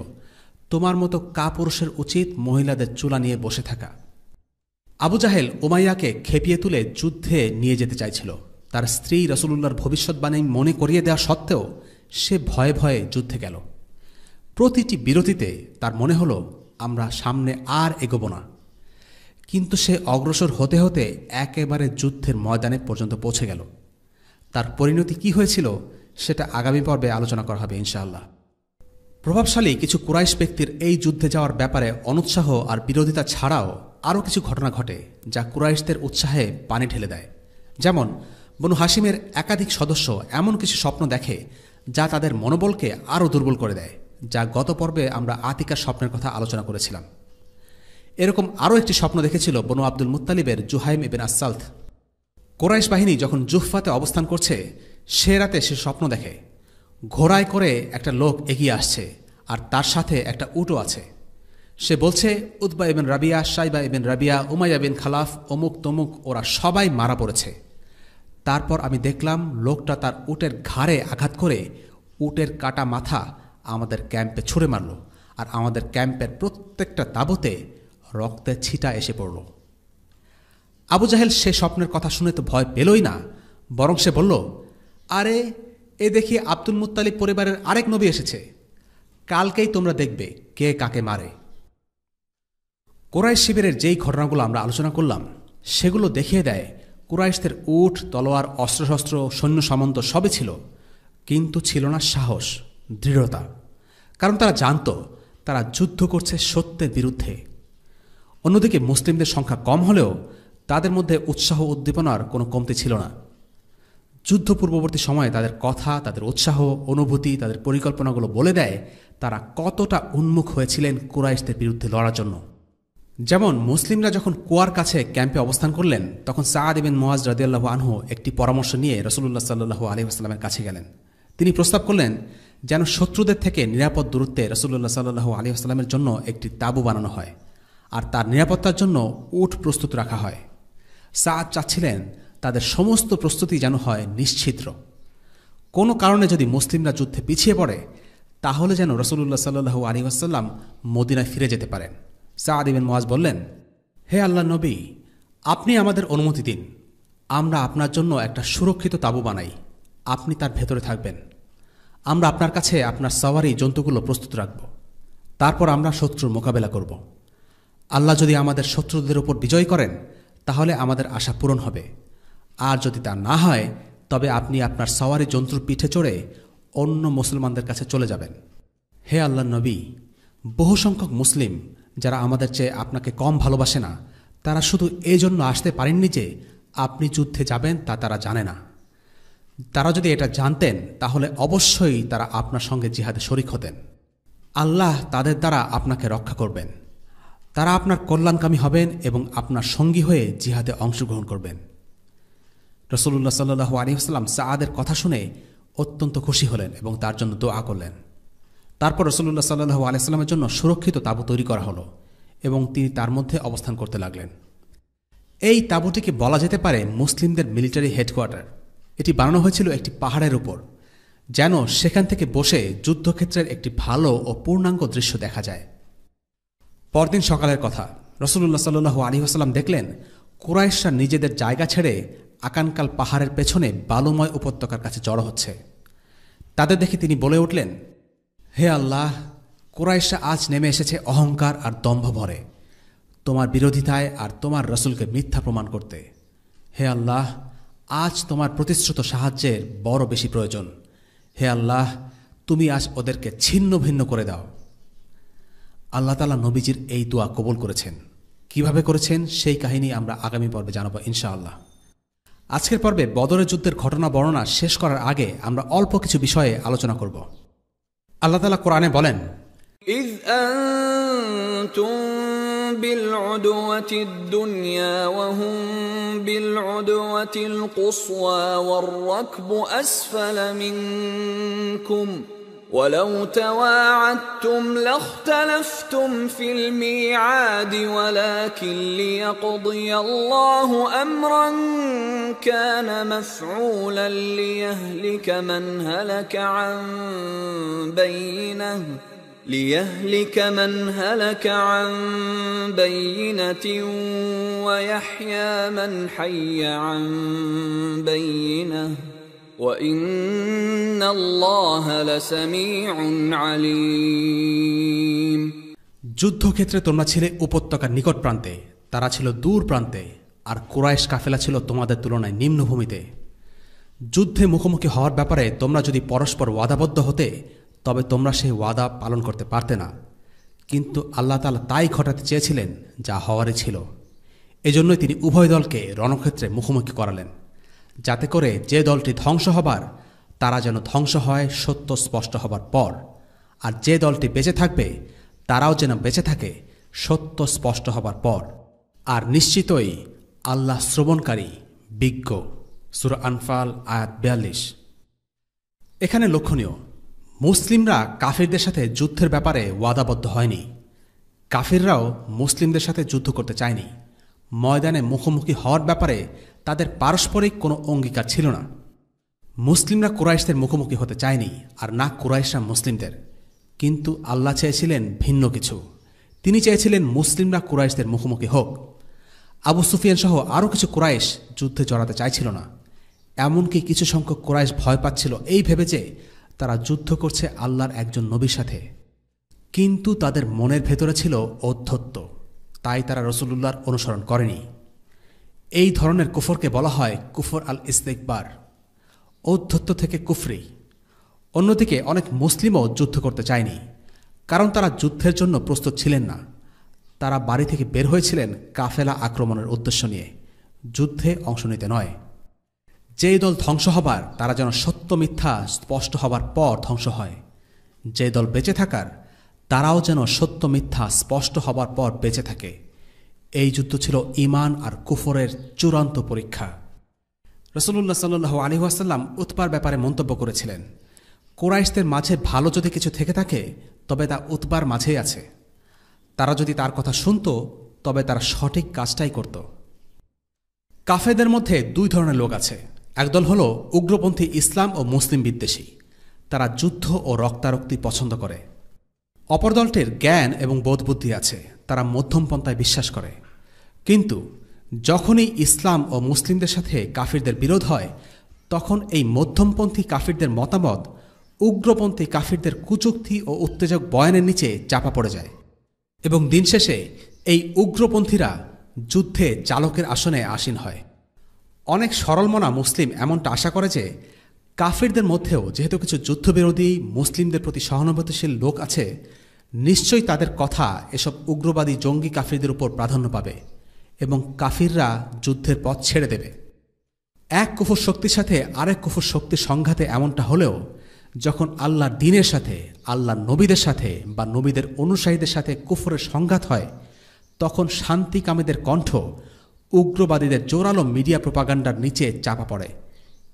তোমার মতো কাপুরুষের উচিত মহিলাদের চুলা নিয়ে বসে থাকা। আবু জাহেল উমাইয়াকে খেপিয়ে তুলে যুদ্ধে নিয়ে যেতে চাইছিল। তার স্ত্রী রাসূলুল্লাহর ভবিষ্যৎবাণী মনে করিয়ে দেওয়া সত্ত্বেও সে ভয়ে ভয়ে যুদ্ধে গেল। প্রতিটি বিরতিতে তার মনে হল আমরা সামনে আর এগোব না। কিন্তু সে অগ্রসর হতে হতে একেবারে যুদ্ধের ময়দানে পর্যন্ত পৌঁছে গেল। তার পরিণতি কি হয়েছিল সেটা আগামী পর্বে আলোচনা করা হবে ইনশাআল্লাহ। প্রভাবশালী কিছু কুরাইশ ব্যক্তির এই যুদ্ধে যাওয়ার ব্যাপারে অনুৎসাহ আর বিরোধিতা ছাড়াও আরও কিছু ঘটনা ঘটে যা কুরাইশদের উৎসাহে পানি ঢেলে দেয়। যেমন বনু হাশিমের একাধিক সদস্য এমন কিছু স্বপ্ন দেখে যা তাদের মনোবলকে আরও দুর্বল করে দেয়, যা গত পর্বে আমরা আতিকার স্বপ্নের কথা আলোচনা করেছিলাম। এরকম আরও একটি স্বপ্ন দেখেছিল বনু আব্দুল মুত্তালিবের জুহাইম ইবনে আস-সালথ। কুরাইশ বাহিনী যখন জুহফাতে অবস্থান করছে, সে রাতে সে স্বপ্ন দেখে ঘোড়ায় করে একটা লোক এগিয়ে আসছে আর তার সাথে একটা উটও আছে। সে বলছে, উতবা ইবনে রাবিয়া, শাইবা ইবনে রাবিয়া, উমাইয়া বিন খালাফ, অমুক তমুক, ওরা সবাই মারা পড়েছে। তারপর আমি দেখলাম লোকটা তার উটের ঘাড়ে আঘাত করে উটের কাটা মাথা আমাদের ক্যাম্পে ছুঁড়ে মারল, আর আমাদের ক্যাম্পের প্রত্যেকটা তাঁবুতে রক্তের ছিটা এসে পড়ল। আবু জাহেল সে স্বপ্নের কথা শুনে তো ভয় পেলই না, বরং সে বলল, আরে এ দেখি আব্দুল মুত্তালিব পরিবারের আরেক নবী এসেছে, কালকেই তোমরা দেখবে কে কাকে মারে। কুরাইশ শিবিরের যেই ঘটনাগুলো আমরা আলোচনা করলাম সেগুলো দেখিয়ে দেয় কুরাইশদের উট, তলোয়ার, অস্ত্রশস্ত্র, সৈন্য সামন্ত সবই ছিল, কিন্তু ছিল না সাহস, দৃঢ়তা। কারণ তারা জানত তারা যুদ্ধ করছে সত্যের বিরুদ্ধে। অন্যদিকে মুসলিমদের সংখ্যা কম হলেও তাদের মধ্যে উৎসাহ উদ্দীপনার কোনো কমতি ছিল না। যুদ্ধ পূর্ববর্তী সময়ে তাদের কথা, তাদের উৎসাহ, অনুভূতি, তাদের পরিকল্পনাগুলো বলে দেয় তারা কতটা উন্মুখ হয়েছিলেন কুরাইশদের বিরুদ্ধে লড়ার জন্য। যেমন মুসলিমরা যখন কুয়ার কাছে ক্যাম্পে অবস্থান করলেন, তখন সাআদ ইবনে মুআজ রাদিয়াল্লাহু আনহু একটি পরামর্শ নিয়ে রাসূলুল্লাহ সাল্লাল্লাহু আলাইহি ওয়াসাল্লামের কাছে গেলেন। তিনি প্রস্তাব করলেন যেন শত্রুদের থেকে নিরাপদ দূরত্বে রাসূলুল্লাহ সাল্লাল্লাহু আলাইহি ওয়াসাল্লামের জন্য একটি তাঁবু বানানো হয়, আর তার নিরাপত্তার জন্য উট প্রস্তুত রাখা হয়। সাআদ চাচ্ছিলেন তাদের সমস্ত প্রস্তুতি যেন হয় নিশ্ছিদ্র। কোনো কারণে যদি মুসলিমরা যুদ্ধে পিছিয়ে পড়ে, তাহলে যেন রাসূলুল্লাহ সাল্লাল্লাহু আলাইহি ওয়াসাল্লাম মদিনায় ফিরে যেতে পারেন। সাআদ ইবনে মুআজ বললেন, হে আল্লাহর নবী, আপনি আমাদের অনুমতি দিন, আমরা আপনার জন্য একটা সুরক্ষিত তাঁবু বানাই, আপনি তার ভেতরে থাকবেন। আমরা আপনার কাছে আপনার সওয়ারি জন্তুগুলো প্রস্তুত রাখব, তারপর আমরা শত্রুর মোকাবেলা করব। আল্লাহ যদি আমাদের শত্রুদের উপর বিজয় করেন, তাহলে আমাদের আশা পূরণ হবে, আর যদি তা না হয় তবে আপনি আপনার সওয়ারি জন্তুর পিঠে চড়ে অন্য মুসলমানদের কাছে চলে যাবেন। হে আল্লাহর নবী, বহু সংখ্যক মুসলিম যারা আমাদের চেয়ে আপনাকে কম ভালোবাসে না, তারা শুধু এই জন্য আসতে পারেননি যে আপনি যুদ্ধে যাবেন তা তারা জানে না। তারা যদি এটা জানতেন, তাহলে অবশ্যই তারা আপনার সঙ্গে জিহাদে শরিক হতেন। আল্লাহ তাদের দ্বারা আপনাকে রক্ষা করবেন, তারা আপনার কল্যাণকামী হবেন এবং আপনার সঙ্গী হয়ে জিহাদে অংশগ্রহণ করবেন। রাসূলুল্লাহ সাল্লাল্লাহু আলাইহি ওয়াসাল্লাম সাআদের কথা শুনে অত্যন্ত খুশি হলেন এবং তার জন্য দোয়া করলেন। তারপর রাসূলুল্লাহ সাল্লাল্লাহু আলাইহি ওয়াসাল্লামের জন্য সুরক্ষিত তাঁবু তৈরি করা হলো এবং তিনি তার মধ্যে অবস্থান করতে লাগলেন। এই তাঁবুটিকে বলা যেতে পারে মুসলিমদের মিলিটারি হেডকোয়ার্টার। এটি বানানো হয়েছিল একটি পাহাড়ের উপর, যেন সেখান থেকে বসে যুদ্ধক্ষেত্রের একটি ভালো ও পূর্ণাঙ্গ দৃশ্য দেখা যায়। পরদিন সকালের কথা, রাসূলুল্লাহ সাল্লাল্লাহু আলাইহি ওয়াসাল্লাম দেখলেন কুরাইশরা নিজেদের জায়গা ছেড়ে আকানকাল পাহাড়ের পেছনে বালুময় উপত্যকার কাছে জড়ো হচ্ছে। তাদের দেখে তিনি বলে উঠলেন, হে আল্লাহ, কুরাইশরা আজ নেমে এসেছে অহংকার আর দম্ভ ভরে, তোমার বিরোধিতায় আর তোমার রাসূলকে মিথ্যা প্রমাণ করতে। হে আল্লাহ, আজ তোমার প্রতিশ্রুত সাহায্যের বড় বেশি প্রয়োজন। হে আল্লাহ, তুমি আজ ওদেরকে ছিন্ন ভিন্ন করে দাও। আল্লাহ তাআলা নবীজির এই দোয়া কবুল করেছেন। কিভাবে করেছেন সেই কাহিনী আমরা আগামী পর্বে জানাবো ইনশাআল্লাহ। আজকের পর্বে বদরের যুদ্ধের ঘটনা বর্ণনা শেষ করার আগে আমরা অল্প কিছু বিষয়ে আলোচনা করব। আল্লাহ তাআলা কোরআনে বলেন, إذ أنتم بالعدوة الدنيا وهم بالعدوة القصوى والركب أسفل منكم ولو تواعدتم لاختلفتم في الميعاد ولكن ليقضي الله أمرا كان مفعولا ليهلك من هلك عن بينة ويحيى من حي عن بينة وإن الله لسميع عليم। যুদ্ধক্ষেত্রে তোমরা ছিলে উপত্যকার নিকট প্রান্তে, তারা ছিল দূর প্রান্তে, আর কুরাইশ কাফেলা ছিল তোমাদের তুলনায় নিম্নভূমিতে। যুদ্ধে মুখোমুখি হওয়ার ব্যাপারে তোমরা যদি পরস্পর ওয়াদাবদ্ধ হতে, তবে তোমরা সেই ওয়াদা পালন করতে পারতে না। কিন্তু আল্লাহ তাআলা তাই ঘটাতে চেয়েছিলেন যা হওয়ারই ছিল। এজন্যই তিনি উভয় দলকে রণক্ষেত্রে মুখোমুখি করালেন, যাতে করে যে দলটি ধ্বংস হবার তারা যেন ধ্বংস হয় সত্য স্পষ্ট হবার পর, আর যে দলটি বেঁচে থাকবে তারাও যেন বেঁচে থাকে সত্য স্পষ্ট হবার পর। আর নিশ্চিতই আল্লাহ শ্রবণকারী, বিজ্ঞ। সূরা আনফাল আয়াত 42। এখানে লক্ষণীয়, মুসলিমরা কাফিরদের সাথে যুদ্ধের ব্যাপারে ওয়াদাবদ্ধ হয়নি, কাফিররাও মুসলিমদের সাথে যুদ্ধ করতে চায়নি। ময়দানে মুখোমুখি হওয়ার ব্যাপারে তাদের পারস্পরিক কোনো অঙ্গীকার ছিল না। মুসলিমরা কুরাইশদের মুখোমুখি হতে চায়নি, আর না কুরাইশরা মুসলিমদের। কিন্তু আল্লাহ চেয়েছিলেন ভিন্ন কিছু। তিনি চেয়েছিলেন মুসলিমরা কুরাইশদের মুখোমুখি হোক। আবু সুফিয়ান সহ আরও কিছু কুরাইশ যুদ্ধে জড়াতে চাইছিল না। এমনকি কিছু সংখ্যক কুরাইশ ভয় পাচ্ছিল এই ভেবে যে তারা যুদ্ধ করছে আল্লাহর একজন নবীর সাথে। কিন্তু তাদের মনের ভেতরে ছিল ঔদ্ধত্য, তাই তারা রাসূলুল্লাহর অনুসরণ করেনি। এই ধরনের কুফরকে বলা হয় কুফর আল ইস্তিকবার, ঔদ্ধত্য থেকে কুফরি। অন্যদিকে অনেক মুসলিমও যুদ্ধ করতে চায়নি, কারণ তারা যুদ্ধের জন্য প্রস্তুত ছিলেন না। তারা বাড়ি থেকে বের হয়েছিলেন কাফেলা আক্রমণের উদ্দেশ্য নিয়ে, যুদ্ধে অংশ নিতে নয়। যেই দল ধ্বংস হবার তারা যেন সত্য মিথ্যা স্পষ্ট হবার পর ধ্বংস হয়, যে দল বেঁচে থাকার তারাও যেন সত্য মিথ্যা স্পষ্ট হবার পর বেঁচে থাকে। এই যুদ্ধ ছিল ঈমান আর কুফরের চূড়ান্ত পরীক্ষা। রাসূলুল্লাহ সাল্লাল্লাহু আলাইহি ওয়াসাল্লাম উতবার ব্যাপারে মন্তব্য করেছিলেন, কুরাইশদের মাঝে ভালো যদি কিছু থেকে থাকে তবে তা উতবার মাঝেই আছে। তারা যদি তার কথা শুনত তবে তারা সঠিক কাজটাই করত। কাফেরদের মধ্যে দুই ধরনের লোক আছে। একদল হল উগ্রপন্থী ইসলাম ও মুসলিম বিদ্বেষী, তারা যুদ্ধ ও রক্তারক্তি পছন্দ করে। অপর দলটির জ্ঞান এবং বোধবুদ্ধি আছে, তারা মধ্যম পন্থায় বিশ্বাস করে। কিন্তু যখনই ইসলাম ও মুসলিমদের সাথে কাফিরদের বিরোধ হয়, তখন এই মধ্যমপন্থী কাফিরদের মতামত উগ্রপন্থী কাফিরদের কুযুক্তি ও উত্তেজক বয়ানের নিচে চাপা পড়ে যায় এবং দিন শেষে এই উগ্রপন্থীরা যুদ্ধে চালকের আসনে আসীন হয়। অনেক সরলমনা মুসলিম এমনটা আশা করে যে কাফিরদের মধ্যেও যেহেতু কিছু যুদ্ধবিরোধী মুসলিমদের প্রতি সহানুভূতিশীল লোক আছে, নিশ্চয়ই তাদের কথা এসব উগ্রবাদী জঙ্গি কাফিরদের উপর প্রাধান্য পাবে এবং কাফিররা যুদ্ধের পথ ছেড়ে দেবে। এক কুফর শক্তির সাথে আরেক কুফর শক্তির সংঘাতে এমনটা হলেও যখন আল্লাহর দ্বীনের সাথে, আল্লাহর নবীদের সাথে বা নবীদের অনুসারীদের সাথে কুফরের সংঘাত হয়, তখন শান্তিকামীদের কণ্ঠ উগ্রবাদীদের জোরালো মিডিয়া প্রোপাগান্ডার নিচে চাপা পড়ে।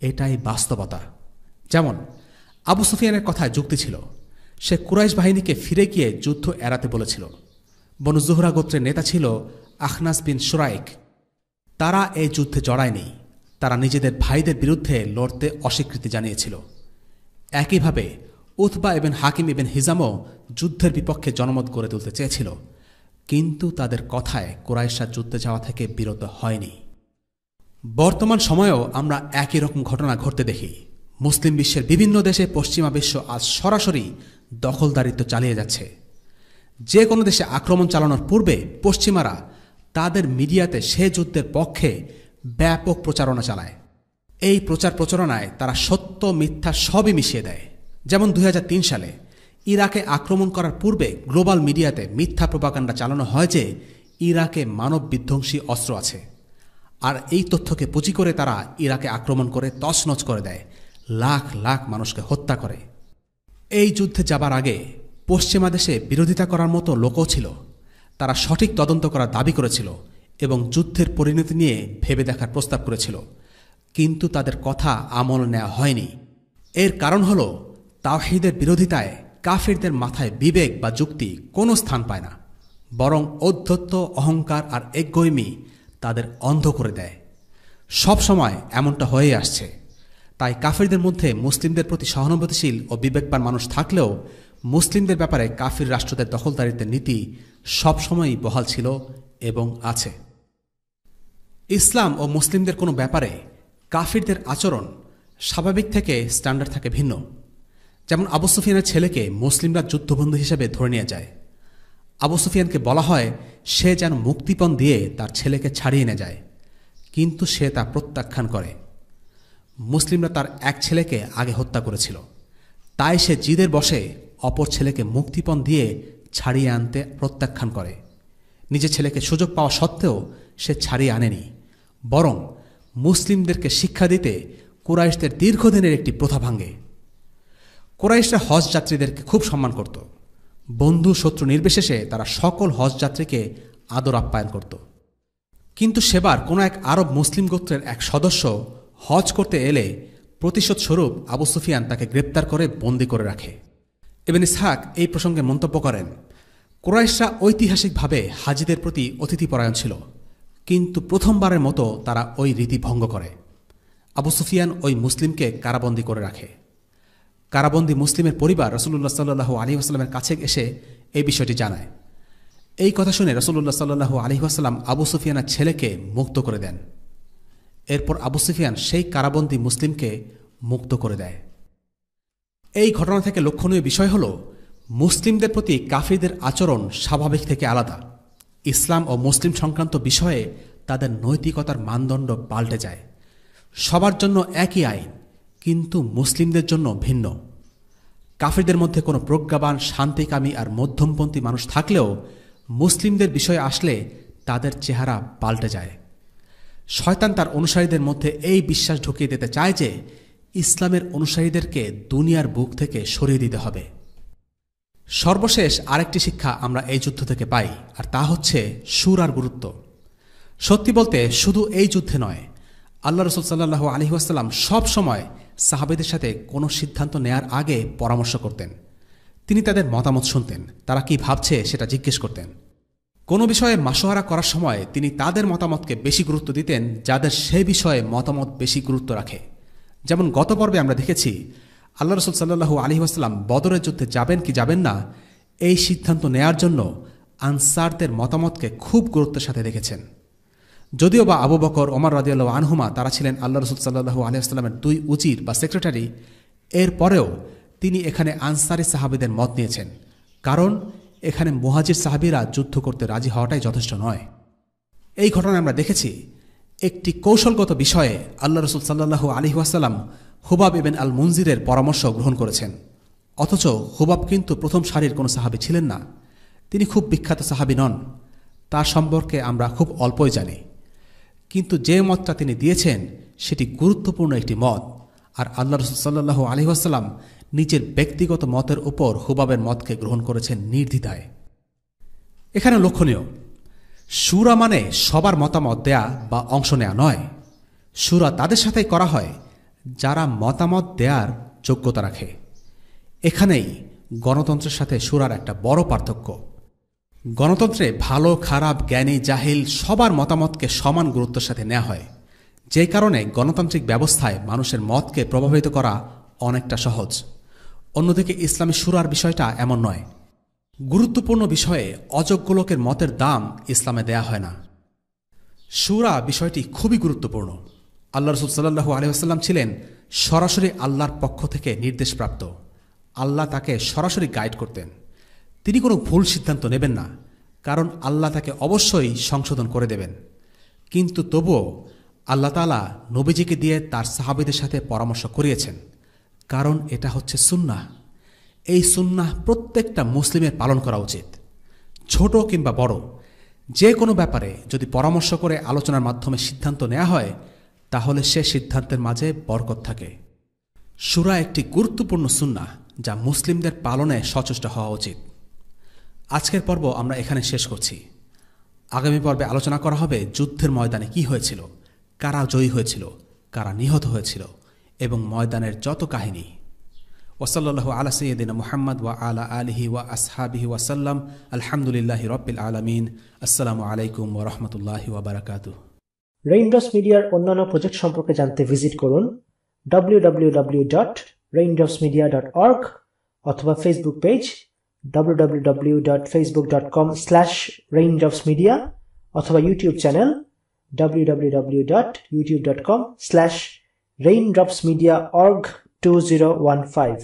এটাই বাস্তবতা। যেমন আবু সুফিয়ানের কথায় যুক্তি ছিল, সে কুরাইশ বাহিনীকে ফিরে গিয়ে যুদ্ধ এড়াতে বলেছিল। বনু জুহরা গোত্রের নেতা ছিল আখনাস বিন শুরাইক। তারা এই যুদ্ধে জড়ায়নি, তারা নিজেদের ভাইদের বিরুদ্ধে লড়তে অস্বীকৃতি জানিয়েছিল। একইভাবে উতবা ইবন হাকিম ইবন হিজামও যুদ্ধের বিপক্ষে জনমত গড়ে তুলতে চেয়েছিল, কিন্তু তাদের কথায় কুরাইশরা যুদ্ধে যাওয়া থেকে বিরত হয়নি। বর্তমান সময়েও আমরা একই রকম ঘটনা ঘটতে দেখি। মুসলিম বিশ্বের বিভিন্ন দেশে পশ্চিমা বিশ্ব আজ সরাসরি দখলদারিত্ব চালিয়ে যাচ্ছে। যে কোনো দেশে আক্রমণ চালানোর পূর্বে পশ্চিমারা তাদের মিডিয়াতে সে যুদ্ধের পক্ষে ব্যাপক প্রচারণা চালায়। এই প্রচার প্রচারণায় তারা সত্য মিথ্যা সবই মিশিয়ে দেয়। যেমন 2003 সালে ইরাকে আক্রমণ করার পূর্বে গ্লোবাল মিডিয়াতে মিথ্যা প্রোপাগান্ডা চালানো হয় যে ইরাকে মানব বিধ্বংসী অস্ত্র আছে, আর এই তথ্যকে পুঁজি করে তারা ইরাকে আক্রমণ করে তছনছ করে দেয়, লাখ লাখ মানুষকে হত্যা করে। এই যুদ্ধে যাবার আগে পশ্চিমা দেশে বিরোধিতা করার মতো লোকও ছিল। তারা সঠিক তদন্ত করার দাবি করেছিল এবং যুদ্ধের পরিণতি নিয়ে ভেবে দেখার প্রস্তাব করেছিল, কিন্তু তাদের কথা আমল নেওয়া হয়নি। এর কারণ হল তাওহীদের বিরোধিতায় কাফিরদের মাথায় বিবেক বা যুক্তি কোনো স্থান পায় না, বরং ঔদ্ধত্য, অহংকার আর এগোইমি তাদের অন্ধ করে দেয়। সব সময় এমনটা হয়ে আসছে। তাই কাফিরদের মধ্যে মুসলিমদের প্রতি সহানুভূতিশীল ও বিবেকবান মানুষ থাকলেও মুসলিমদের ব্যাপারে কাফির রাষ্ট্রদের দখলদারিত্বের নীতি সবসময়ই বহাল ছিল এবং আছে। ইসলাম ও মুসলিমদের কোনো ব্যাপারে কাফিরদের আচরণ স্বাভাবিক থেকে স্ট্যান্ডার্ড থাকে ভিন্ন। যেমন আবু সুফিয়ানের ছেলেকে মুসলিমরা যুদ্ধবন্ধু হিসেবে ধরে নিয়ে যায়। আবু সুফিয়ানকে বলা হয় সে যেন মুক্তিপণ দিয়ে তার ছেলেকে ছাড়িয়ে নিয়ে যায়, কিন্তু সে তা প্রত্যাখ্যান করে। মুসলিমরা তার এক ছেলেকে আগে হত্যা করেছিল, তাই সে জিদের বশে অপর ছেলেকে মুক্তিপণ দিয়ে ছাড়িয়ে আনতে প্রত্যাখ্যান করে। নিজের ছেলেকে সুযোগ পাওয়া সত্ত্বেও সে ছাড়িয়ে আনেনি, বরং মুসলিমদেরকে শিক্ষা দিতে কুরাইশদের দীর্ঘদিনের একটি প্রথা ভাঙে। কুরাইশরা হজ যাত্রীদেরকে খুব সম্মান করত। বন্ধু শত্রু নির্বিশেষে তারা সকল হজ যাত্রীকে আদর আপ্যায়ন করত। কিন্তু সেবার কোনো এক আরব মুসলিম গোত্রের এক সদস্য হজ করতে এলে প্রতিশোধ স্বরূপ আবু সুফিয়ান তাকে গ্রেপ্তার করে বন্দী করে রাখে। ইবনে ইসহাক এই প্রসঙ্গে মন্তব্য করেন, কুরাইশরা ঐতিহাসিকভাবে হাজিদের প্রতি অতিথিপরায়ণ ছিল, কিন্তু প্রথমবারের মতো তারা ওই রীতি ভঙ্গ করে। আবু সুফিয়ান ওই মুসলিমকে কারাবন্দী করে রাখে। কারাবন্দী মুসলিমের পরিবার রাসূলুল্লাহ সাল্লাল্লাহু আলাইহি ওয়াসাল্লামের কাছে এসে এই বিষয়টি জানায়। এই কথা শুনে রাসূলুল্লাহ সাল্লাল্লাহু আলাইহি ওয়াসাল্লাম আবু সুফিয়ানের ছেলেকে মুক্ত করে দেন। এরপর আবু সুফিয়ান সেই কারাবন্দী মুসলিমকে মুক্ত করে দেয়। এই ঘটনা থেকে লক্ষণীয় বিষয় হল মুসলিমদের প্রতি কাফিরদের আচরণ স্বাভাবিক থেকে আলাদা। ইসলাম ও মুসলিম সংক্রান্ত বিষয়ে তাদের নৈতিকতার মানদণ্ড পাল্টে যায়। সবার জন্য একই আইন, কিন্তু মুসলিমদের জন্য ভিন্ন। কাফিরদের মধ্যে কোনো প্রজ্ঞাবান, শান্তিকামী আর মধ্যমপন্থী মানুষ থাকলেও মুসলিমদের বিষয়ে আসলে তাদের চেহারা পাল্টে যায়। শয়তান তার অনুসারীদের মধ্যে এই বিশ্বাস ঢুকিয়ে দিতে চায় যে ইসলামের অনুসারীদেরকে দুনিয়ার বুক থেকে সরিয়ে দিতে হবে। সর্বশেষ আরেকটি শিক্ষা আমরা এই যুদ্ধ থেকে পাই, আর তা হচ্ছে শুরার গুরুত্ব। সত্যি বলতে শুধু এই যুদ্ধে নয়, আল্লাহ রাসূল সাল্লাল্লাহু আলাইহি ওয়াসাল্লাম সব সময় সাহাবীদের সাথে কোনো সিদ্ধান্ত নেয়ার আগে পরামর্শ করতেন। তিনি তাদের মতামত শুনতেন, তারা কি ভাবছে সেটা জিজ্ঞেস করতেন। কোনো বিষয়ে মাশওয়ারা করার সময় তিনি তাদের মতামতকে বেশি গুরুত্ব দিতেন যাদের সে বিষয়ে মতামত বেশি গুরুত্ব রাখে। যেমন গত পর্বে আমরা দেখেছি আল্লাহ রাসূল সাল্লাল্লাহু আলাইহি ওয়াসাল্লাম বদরের যুদ্ধে যাবেন কি যাবেন না এই সিদ্ধান্ত নেয়ার জন্য আনসারদের মতামতকে খুব গুরুত্বের সাথে দেখেছেন। যদিও বা আবু বকর, ওমর রাদিয়াল্লাহু আনহুমা তারা ছিলেন আল্লাহ রাসূল সাল্লাল্লাহু আলাইহি ওয়াসাল্লামের 2 উজির বা সেক্রেটারি, এরপরেও তিনি এখানে আনসারী সাহাবীদের মত নিয়েছেন, কারণ এখানে মুহাজির সাহাবীরা যুদ্ধ করতে রাজি হওয়াটাই যথেষ্ট নয়। এই ঘটনায় আমরা দেখেছি একটি কৌশলগত বিষয়ে আল্লাহ রাসূল সাল্লাল্লাহু আলাইহি ওয়াসাল্লাম হুবাব ইবনে আল মুনজিরের পরামর্শ গ্রহণ করেছেন। অথচ হুবাব কিন্তু প্রথম সারির কোনো সাহাবী ছিলেন না, তিনি খুব বিখ্যাত সাহাবী নন, তার সম্পর্কে আমরা খুব অল্পই জানি। কিন্তু যে মতটা তিনি দিয়েছেন সেটি গুরুত্বপূর্ণ একটি মত, আর আল্লাহ রাসূল সাল্লাল্লাহু আলাইহি ওয়াসাল্লাম নিজের ব্যক্তিগত মতের উপর হুবাবের মতকে গ্রহণ করেছেন নির্দ্বিধায়। এখানে লক্ষণীয়, শুরা মানে সবার মতামত দেয়া বা অংশ নেয়া নয়। শুরা তাদের সাথেই করা হয় যারা মতামত দেয়ার যোগ্যতা রাখে। এখানেই গণতন্ত্রের সাথে শুরার একটা বড় পার্থক্য। গণতন্ত্রে ভালো খারাপ, জ্ঞানী জাহিল সবার মতামতকে সমান গুরুত্বের সাথে নেওয়া হয়, যে কারণে গণতান্ত্রিক ব্যবস্থায় মানুষের মতকে প্রভাবিত করা অনেকটা সহজ। অন্যদিকে ইসলামী শুরার বিষয়টা এমন নয়। গুরুত্বপূর্ণ বিষয়ে অযোগ্য লোকের মতের দাম ইসলামে দেয়া হয় না। শুরা বিষয়টি খুবই গুরুত্বপূর্ণ। আল্লাহ রাসূল সাল্লাল্লাহু আলাইহি ওয়াসাল্লাম ছিলেন সরাসরি আল্লাহর পক্ষ থেকে নির্দেশপ্রাপ্ত। আল্লাহ তাকে সরাসরি গাইড করতেন। তিনি কোনো ভুল সিদ্ধান্ত নেবেন না, কারণ আল্লাহ তাকে অবশ্যই সংশোধন করে দেবেন। কিন্তু তবুও আল্লাহ তাআলা নবীজিকে দিয়ে তার সাহাবীদের সাথে পরামর্শ করিয়েছেন, কারণ এটা হচ্ছে সুন্নাহ। এই সুন্নাহ প্রত্যেকটা মুসলিমের পালন করা উচিত। ছোট কিংবা বড় যে কোনো ব্যাপারে যদি পরামর্শ করে আলোচনার মাধ্যমে সিদ্ধান্ত নেওয়া হয়, তাহলে সে সিদ্ধান্তের মাঝে বরকত থাকে। শুরা একটি গুরুত্বপূর্ণ সুন্নাহ যা মুসলিমদের পালনে সচেষ্ট হওয়া উচিত। আজকের পর্ব আমরা এখানে শেষ করছি। আগামী পর্বে আলোচনা করা হবে যুদ্ধের ময়দানে কি হয়েছিল, কারা জয়ী হয়েছিল, কারা নিহত হয়েছিল এবং ময়দানের যত কাহিনী। ওয়াসাল্লাল্লাহু আলা সাইয়্যিদিনা মুহাম্মদ ওয়া আলা আলিহি ওয়া আসহাবিহি ওয়াসাল্লাম। আলহামদুলিল্লাহি রাব্বিল আলামিন। আসসালামু আলাইকুম ওয়া রাহমাতুল্লাহি ওয়া বারাকাতুহু। রেইনড্রপস মিডিয়ার অন্যান্য প্রজেক্ট সম্পর্কে জানতে ভিজিট করুন www.raindropsmedia.org অথবা ফেসবুক পেজ www.facebook.com/raindropsmedia অথবা ইউটিউব চ্যানেল www.youtube.com/raindropsmediaorg2015